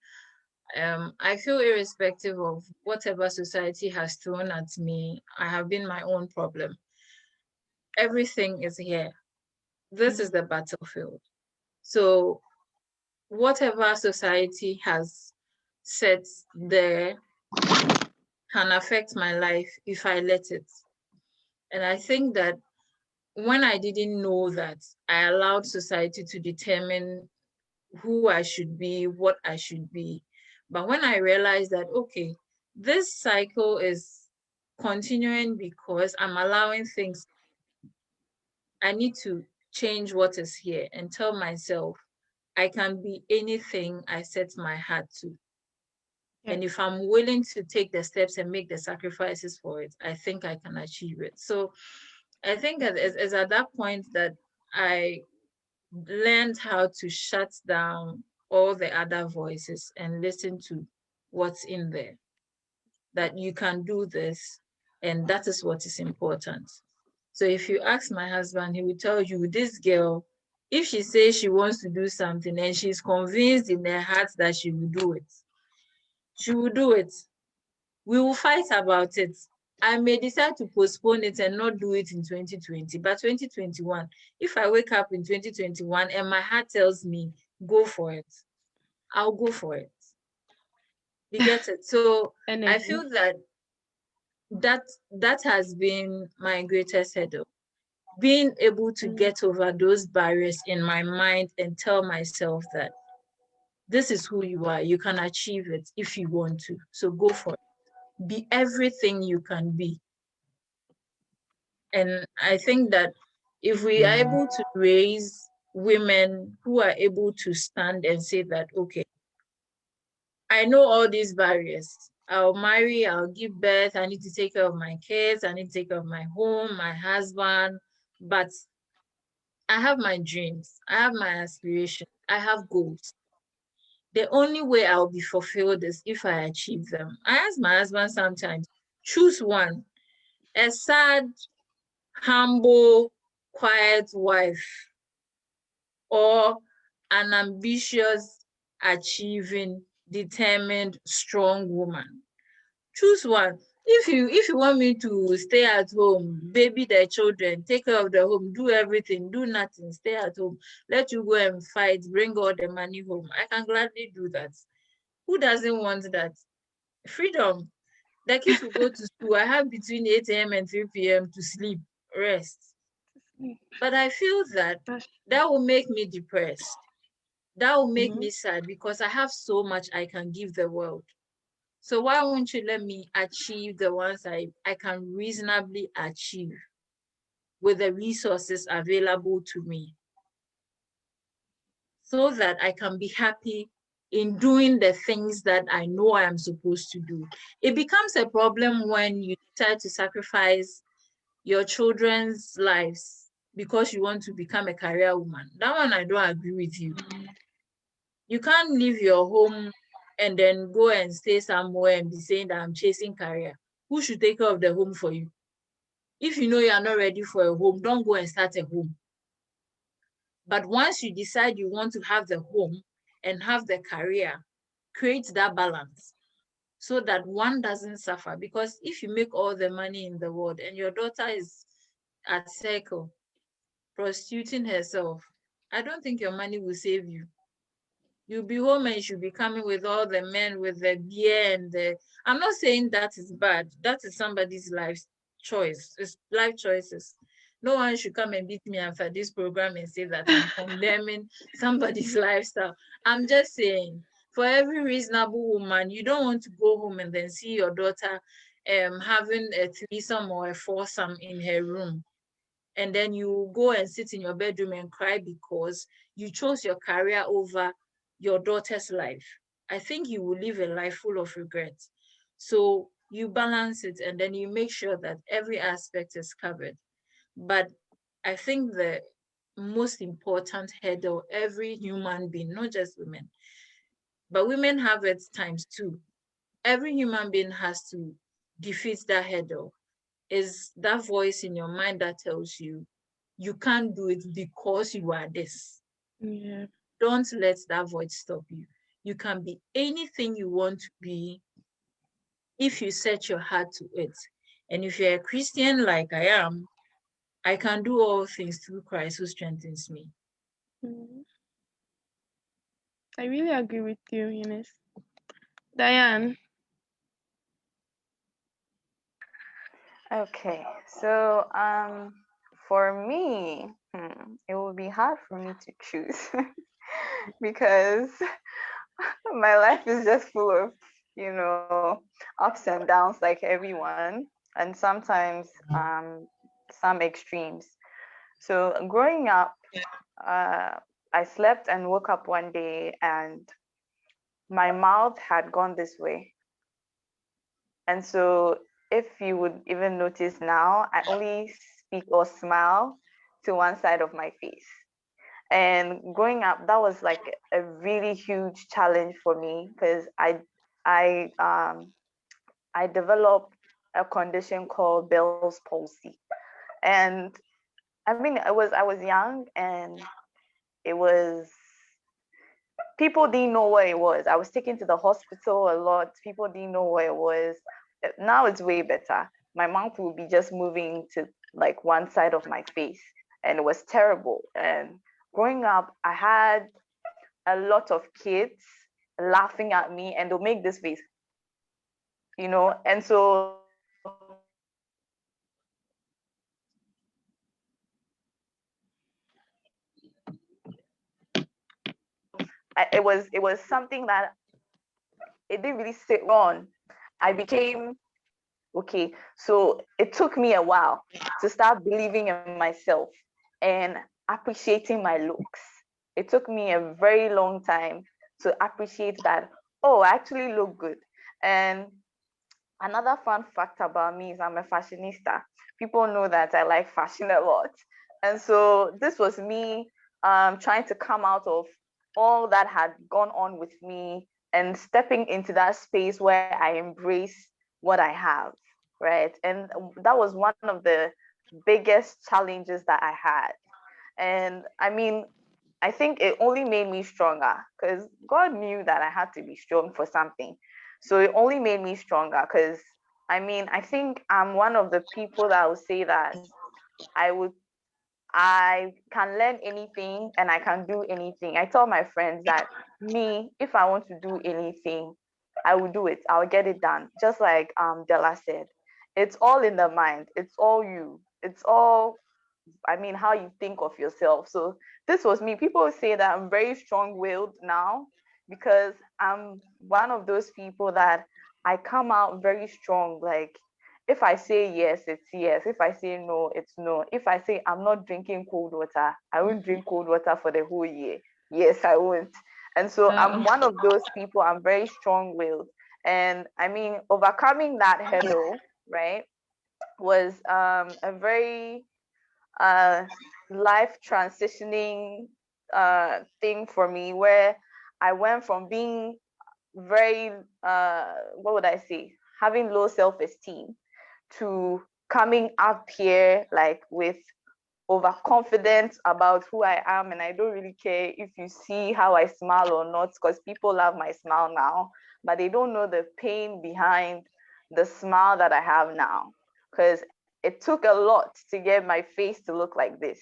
I feel irrespective of whatever society has thrown at me, I have been my own problem. Everything is here. This is the battlefield. So whatever society has set there can affect my life if I let it. And I think that when I didn't know that, I allowed society to determine who I should be, what I should be. But when I realized that, okay, this cycle is continuing because I'm allowing things, I need to change what is here and tell myself I can be anything I set my heart to. Yeah. And if I'm willing to take the steps and make the sacrifices for it, I think I can achieve it. So I think it's at that point that I learned how to shut down all the other voices and listen to what's in there. That you can do this, and that is what is important. So if you ask my husband, he will tell you, this girl, if she says she wants to do something and she's convinced in her heart that she will do it, she will do it. We will fight about it. I may decide to postpone it and not do it in 2020, but 2021, if I wake up in 2021 and my heart tells me, go for it, I'll go for it. You get it? So I feel that has been my greatest hurdle. Being able to get over those barriers in my mind and tell myself that this is who you are. You can achieve it if you want to. So go for it. Be everything you can be. And I think that if we are able to raise women who are able to stand and say that, okay, I know all these barriers. I'll marry, I'll give birth, I need to take care of my kids, I need to take care of my home, my husband, but I have my dreams, I have my aspirations, I have goals. The only way I'll be fulfilled is if I achieve them. I ask my husband sometimes, choose one, a sad, humble, quiet wife, or an ambitious, achieving, determined, strong woman. Choose one. If you want me to stay at home, baby the children, take care of the home, do everything, do nothing, stay at home, let you go and fight, bring all the money home, I can gladly do that. Who doesn't want that? Freedom. The kids will go to school. I have between 8 a.m. and 3 p.m. to sleep, rest. But I feel that will make me depressed. That will make me sad because I have so much I can give the world. So why won't you let me achieve the ones I can reasonably achieve with the resources available to me, so that I can be happy in doing the things that I know I am supposed to do. It becomes a problem when you decide to sacrifice your children's lives because you want to become a career woman. That one I don't agree with you. You can't leave your home and then go and stay somewhere and be saying that I'm chasing career. Who should take care of the home for you? If you know you are not ready for a home, don't go and start a home. But once you decide you want to have the home and have the career, create that balance so that one doesn't suffer. Because if you make all the money in the world and your daughter is at circle, prostituting herself, I don't think your money will save you. You'll be home and she'll be coming with all the men with the beer and the. I'm not saying that is bad. That is somebody's life choice. It's life choices. No one should come and beat me after this program and say that I'm condemning somebody's lifestyle. I'm just saying, for every reasonable woman, you don't want to go home and then see your daughter having a threesome or a foursome in her room. And then you go and sit in your bedroom and cry because you chose your career over your daughter's life. I think you will live a life full of regrets. So you balance it and then you make sure that every aspect is covered. But I think the most important hurdle every human being, not just women, but women have it times two. Every human being has to defeat that hurdle, is that voice in your mind that tells you you can't do it because you are this. Yeah. Don't let that voice stop you. You can be anything you want to be if you set your heart to it. And if you're a Christian like I am, I can do all things through Christ who strengthens me. Mm. I really agree with you, Eunice. Diane. Okay, so for me, it will be hard for me to choose because my life is just full of, ups and downs like everyone, and sometimes some extremes. So growing up, uh, I slept and woke up one day and my mouth had gone this way. And so if you would even notice now, I only speak or smile to one side of my face. And growing up, that was like a really huge challenge for me because I I developed a condition called Bell's palsy. And I mean I was young and it was people didn't know what it was. I was taken to the hospital a lot. People didn't know what it was. Now it's way better. My mouth will be just moving to like one side of my face, and it was terrible. And growing up, I had a lot of kids laughing at me, and they'll make this face, And so it was something that it didn't really sit on. I became okay. So it took me a while to start believing in myself and appreciating my looks. It took me a very long time to appreciate that, oh, I actually look good. And another fun fact about me is I'm a fashionista. People know that I like fashion a lot. And so this was me trying to come out of all that had gone on with me and stepping into that space where I embrace what I have, right? And that was one of the biggest challenges that I had. And I mean, I think it only made me stronger because God knew that I had to be strong for something. So it only made me stronger because I mean, I think I'm one of the people that would say that I would I can learn anything and I can do anything. I tell my friends that me, if I want to do anything, I will do it. I'll get it done. Just like Della said, it's all in the mind. It's all you. It's all I mean, how you think of yourself. So this was me. People say that I'm very strong-willed now because I'm one of those people that I come out very strong. Like if I say yes, it's yes. If I say no, it's no. If I say I'm not drinking cold water, I won't drink cold water for the whole year. Yes, I won't. And so I'm one of those people. I'm very strong-willed. And I mean, overcoming that hurdle, right, was a very uh, life transitioning thing for me where I went from being very, what would I say, having low self-esteem to coming up here like with overconfident about who I am, and I don't really care if you see how I smile or not, because people love my smile now, but they don't know the pain behind the smile that I have now, because it took a lot to get my face to look like this,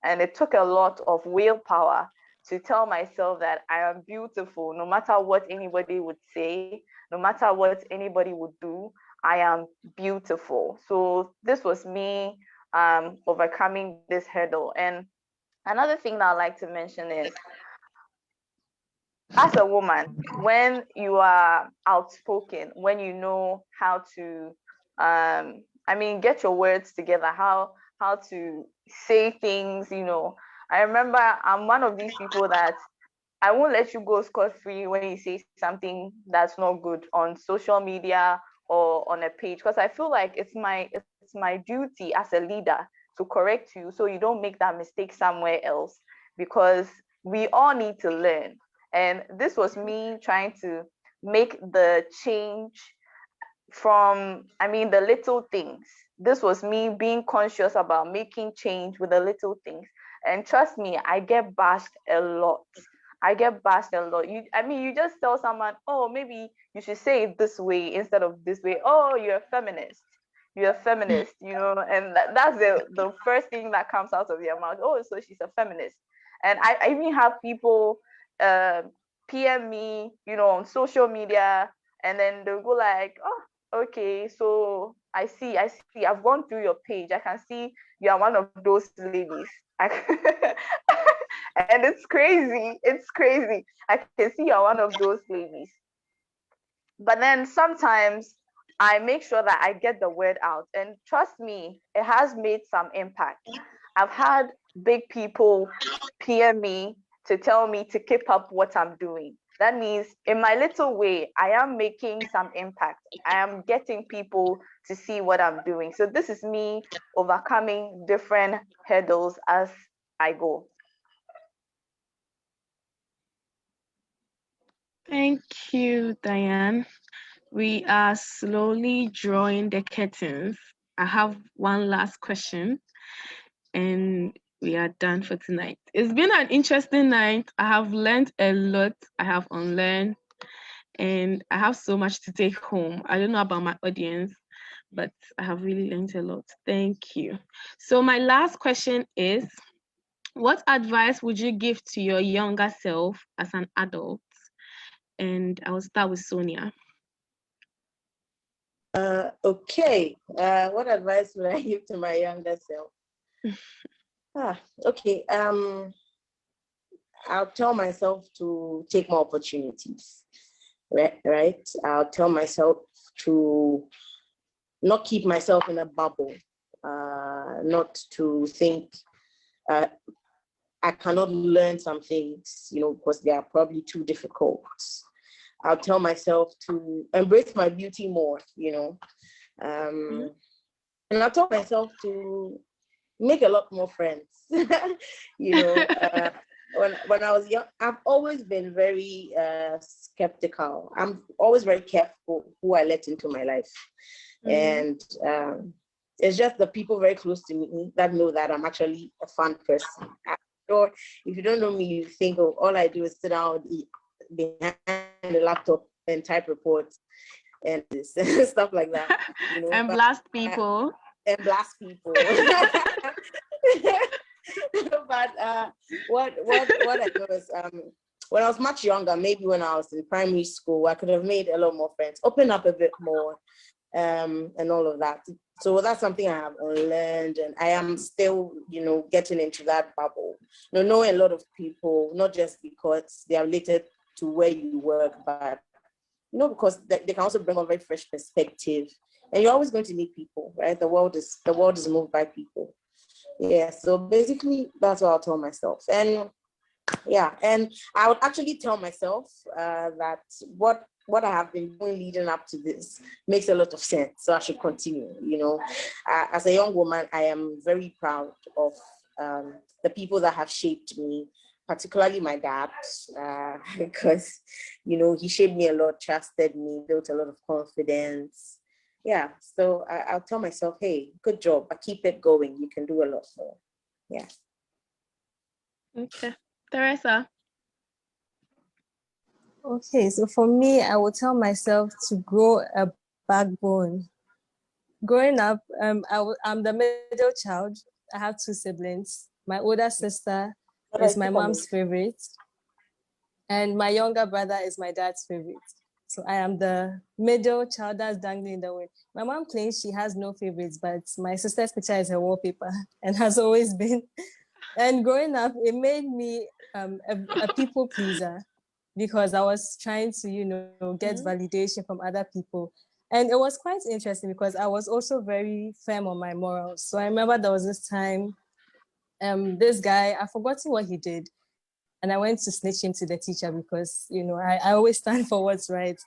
and it took a lot of willpower to tell myself that I am beautiful, no matter what anybody would say, no matter what anybody would do, I am beautiful. So this was me overcoming this hurdle. And another thing that I like to mention is, as a woman, when you are outspoken, when you know how to, get your words together, how to say things, I remember I'm one of these people that I won't let you go scot-free when you say something that's not good on social media or on a page, because I feel like it's my duty as a leader to correct you so you don't make that mistake somewhere else, because we all need to learn. And this was me trying to make the change from, the little things. This was me being conscious about making change with the little things. And trust me, I get bashed a lot. You just tell someone, oh, maybe you should say it this way instead of this way. Oh, you're a feminist. And that's the first thing that comes out of your mouth. Oh, so she's a feminist. And I even have people PM me, on social media, and then they'll go like, oh, okay, so I see, I've gone through your page. I can see you are one of those ladies. And it's crazy. I can see you're one of those ladies. But then sometimes I make sure that I get the word out. And trust me, it has made some impact. I've had big people PM me to tell me to keep up what I'm doing. That means in my little way, I am making some impact. I am getting people to see what I'm doing. So this is me overcoming different hurdles as I go. Thank you, Diane. We are slowly drawing the curtains. I have one last question, and we are done for tonight. It's been an interesting night. I have learned a lot. I have unlearned, and I have so much to take home. I don't know about my audience, but I have really learned a lot. Thank you. So my last question is, what advice would you give to your younger self as an adult? And I will start with Sonia. Okay. What advice would I give to my younger self? Okay. I'll tell myself to take more opportunities. Right. I'll tell myself to not keep myself in a bubble. Not to think I cannot learn some things, because they are probably too difficult. I'll tell myself to embrace my beauty more, and I'll tell myself to make a lot more friends. When I was young, I've always been very skeptical. I'm always very careful who I let into my life. And it's just the people very close to me that know that I'm actually a fun person. Or if you don't know me, you think, oh, all I do is sit down behind the laptop and type reports and stuff like that. And blast people. But what I know is when I was much younger, maybe when I was in primary school, I could have made a lot more friends, open up a bit more, and all of that. So that's something I have learned, and I am still, getting into that bubble. Knowing a lot of people, not just because they are related to where you work, but because they can also bring a very fresh perspective. And you're always going to meet people, right? The world is moved by people. Yeah. So basically, that's what I'll tell myself. And yeah, and I would actually tell myself that what I have been doing leading up to this makes a lot of sense. So I should continue. As a young woman, I am very proud of the people that have shaped me, particularly my dad, because, you know, he shaped me a lot, trusted me, built a lot of confidence. Yeah, so I'll tell myself, hey, good job, but keep it going. You can do a lot more. Yeah. Okay. Teresa? Okay, so for me, I would tell myself to grow a backbone. Growing up, I'm the middle child. I have two siblings. My older sister is my mom's favorite, and my younger brother is my dad's favorite. So I am the middle child that's dangling in the wind. My mom claims she has no favorites, but my sister's picture is her wallpaper and has always been. And growing up, it made me a people pleaser because I was trying to, you know, get validation from other people. And it was quite interesting because I was also very firm on my morals. So I remember there was this time, this guy, I've forgotten what he did. And I went to snitch him to the teacher because, you know, I always stand for what's right.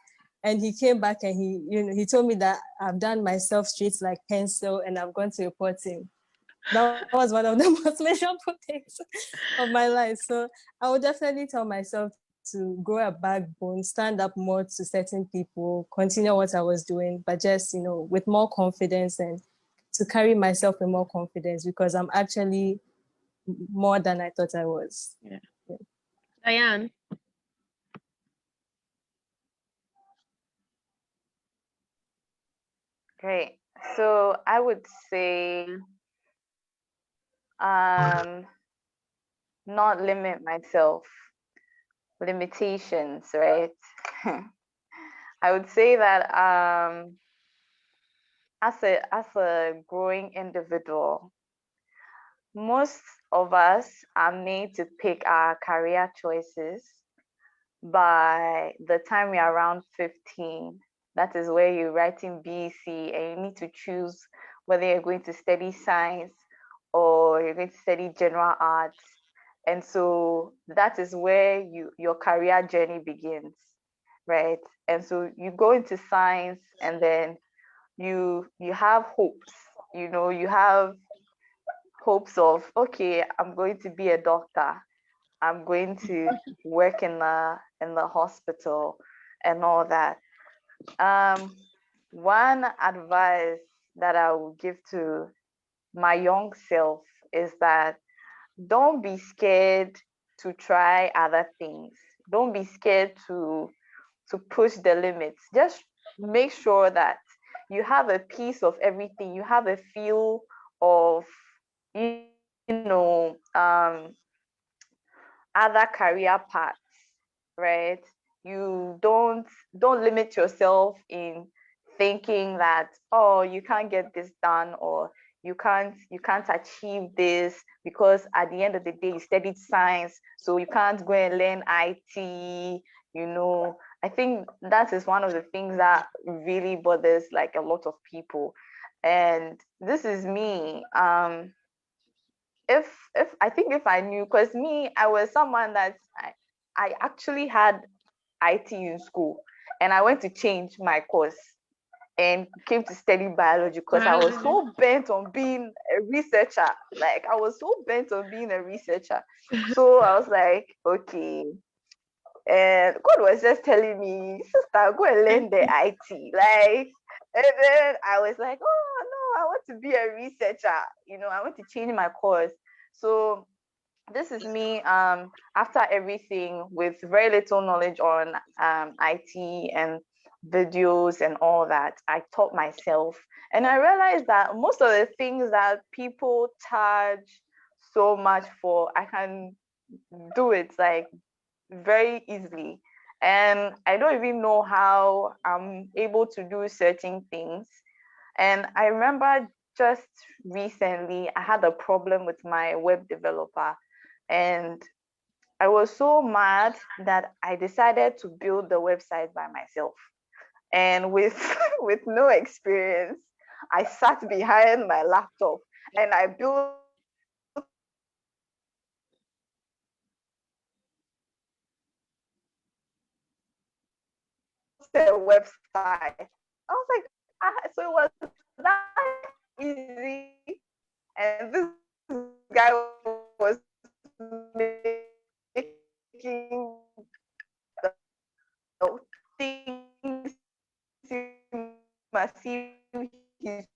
And he came back and he told me that I've done myself straight like pencil and I've gone to report him. That was one of the most miserable things of my life. So I would definitely tell myself to grow a backbone, stand up more to certain people, continue what I was doing, but just, you know, with more confidence and to carry myself with more confidence because I'm actually more than I thought I was. Yeah. Diane? Great. So I would say not limit myself. Limitations, right? I would say that as a growing individual, most of us are made to pick our career choices by the time we're around 15. That is where you're writing BC and you need to choose whether you're going to study science or you're going to study general arts. And so that is where your career journey begins, right? And so you go into science and then you have hopes, you know, you have hopes of, okay, I'm going to be a doctor. I'm going to work in the hospital and all that. One advice that I will give to my young self is that don't be scared to try other things. Don't be scared to push the limits. Just make sure that you have a piece of everything. You have a feel of, you know, other career paths, right? You don't limit yourself in thinking that, oh, you can't get this done, or you can't achieve this because at the end of the day you studied science, so you can't go and learn IT. You know, I think that is one of the things that really bothers like a lot of people. And this is me. If I think if I knew, because me, I was someone that I actually had IT in school, and I went to change my course and came to study biology because I was so bent on being a researcher. Like I was so bent on being a researcher. So I was like, okay. And God was just telling me, sister, go and learn the IT. Like, and then I was like, oh no, I want to be a researcher. You know, I want to change my course. So this is me after everything with very little knowledge on IT and videos and all that. I taught myself, and I realized that most of the things that people charge so much for, I can do it like very easily. And I don't even know how I'm able to do certain things. And I remember just recently I had a problem with my web developer, and I was so mad that I decided to build the website by myself. And with with no experience, I sat behind my laptop and I built a website. I was like, so it was that easy. And this guy was making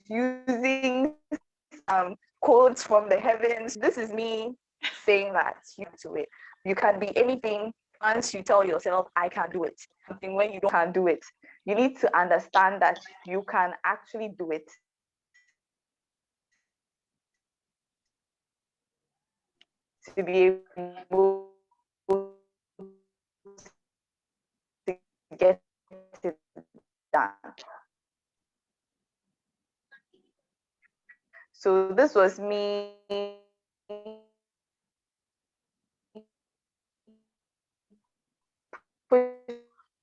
using quotes from the heavens. This is me saying that you do it. You can be anything once you tell yourself, I can do it. Something when you don't can do it. You need to understand that you can actually do it. To be able to get it done. So this was me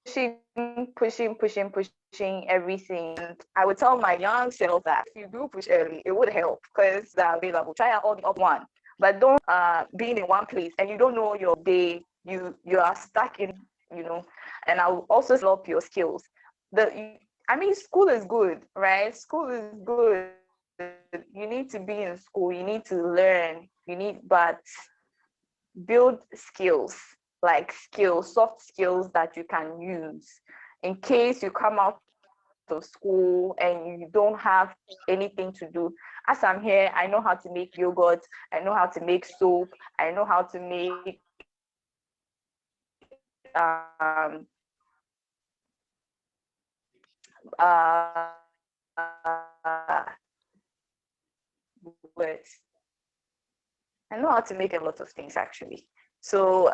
pushing everything. I would tell my young self that if you do push early, it would help because they're available. Try out all the up one, but don't being in one place and you don't know your day. You are stuck in, and I'll also develop your skills. School is good, right? School is good. You need to be in school. You need to learn. But build skills, like soft skills that you can use in case you come out of school and you don't have anything to do. As I'm here, I know how to make yogurt, I know how to make soap, I know how to make I know how to make a lot of things actually. So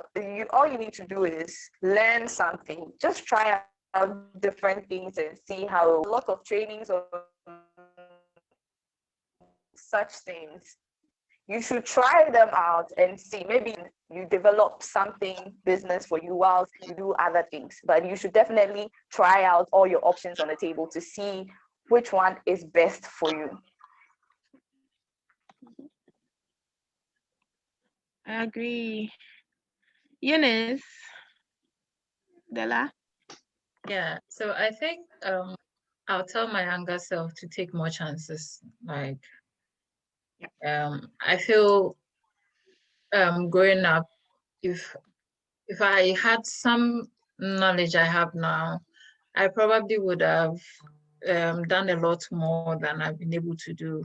all you need to do is learn something. Just try out different things and see how. A lot of trainings on such things. You should try them out and see. Maybe you develop something business for you while you do other things. But you should definitely try out all your options on the table to see which one is best for you. I agree. Eunice, Della? Yeah, so I think I'll tell my younger self to take more chances. Like, I feel growing up, if I had some knowledge I have now, I probably would have done a lot more than I've been able to do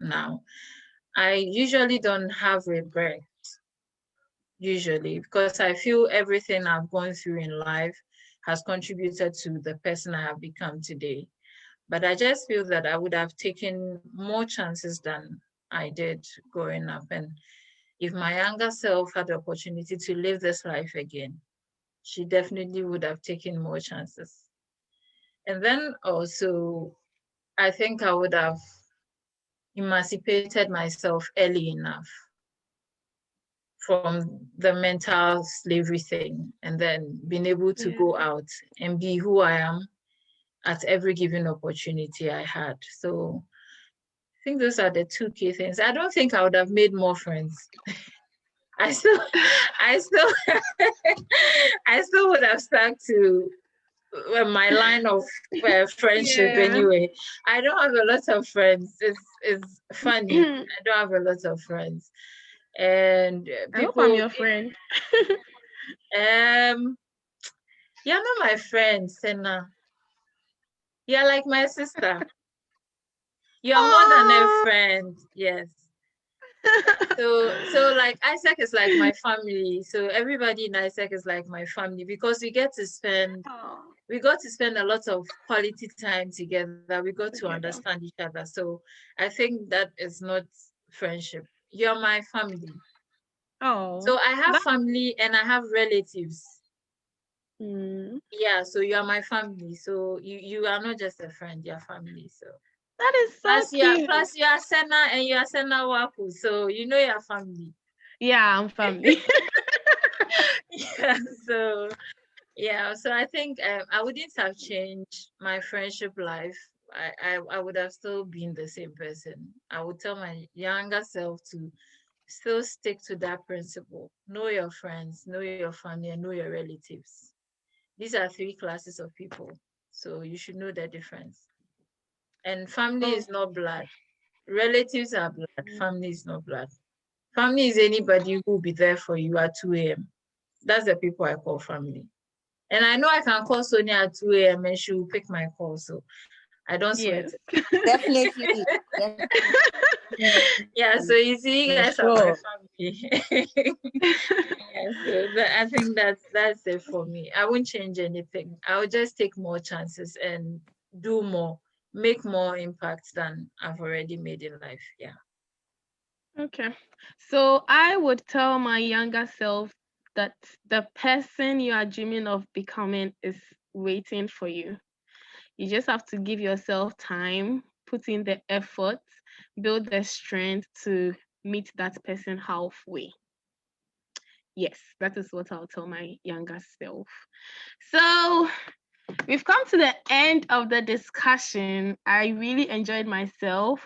now. I usually don't have regrets, usually, because I feel everything I've gone through in life has contributed to the person I have become today. But I just feel that I would have taken more chances than I did growing up. And if my younger self had the opportunity to live this life again, she definitely would have taken more chances. And then also, I think I would have emancipated myself early enough from the mental slavery thing, and then being able to go out and be who I am at every given opportunity I had. So I think those are the two key things. I don't think I would have made more friends. I still would have stuck to my line of friendship anyway. I don't have a lot of friends. It's funny. I don't have a lot of friends. And people, I hope I'm your friend. You're not my friend, Senna. You're like my sister. You're more than a friend. Yes. So like Isaac is like my family. So everybody in Isaac is like my family because we got to spend a lot of quality time together. We got to understand each other. So I think that is not friendship. You're my family. Oh. So I have family and I have relatives. Yeah, so you are my family. So you are not just a friend, you're family. So that is so cute. Plus you are Senna and you are Senna Waku. So you know your family. Yeah, I'm family. Yeah, so I think I wouldn't have changed my friendship life. I would have still been the same person. I would tell my younger self to still stick to that principle. Know your friends, know your family, and know your relatives. These are 3 classes of people. So you should know the difference. And family is not blood. Relatives are blood. Family is not blood. Family is anybody who will be there for you at 2 a.m. That's the people I call family. And I know I can call Sonia at 2 a.m. and she will pick my call. So I don't sweat Yes. it. Definitely. Yeah, so you see, you For guys are my sure. family. Yeah, so I think that's it for me. I won't change anything. I'll just take more chances and do more, make more impact than I've already made in life. Yeah. Okay. So I would tell my younger self that the person you are dreaming of becoming is waiting for you. You just have to give yourself time, put in the effort, build the strength to meet that person halfway. Yes, that is what I'll tell my younger self. So we've come to the end of the discussion. I really enjoyed myself.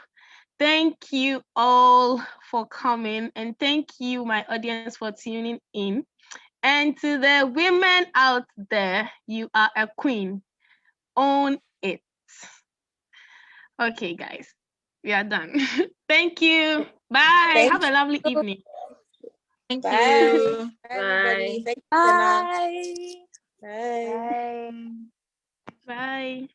Thank you all for coming, and thank you, my audience, for tuning in. And to the women out there, you are a queen. Own it. Okay, guys, we are done. Thank you. Bye. Thank Have a lovely you. evening. Thank Bye. you. Bye, everybody. Bye. Thank you, Sana. Bye. Bye. Bye. Bye.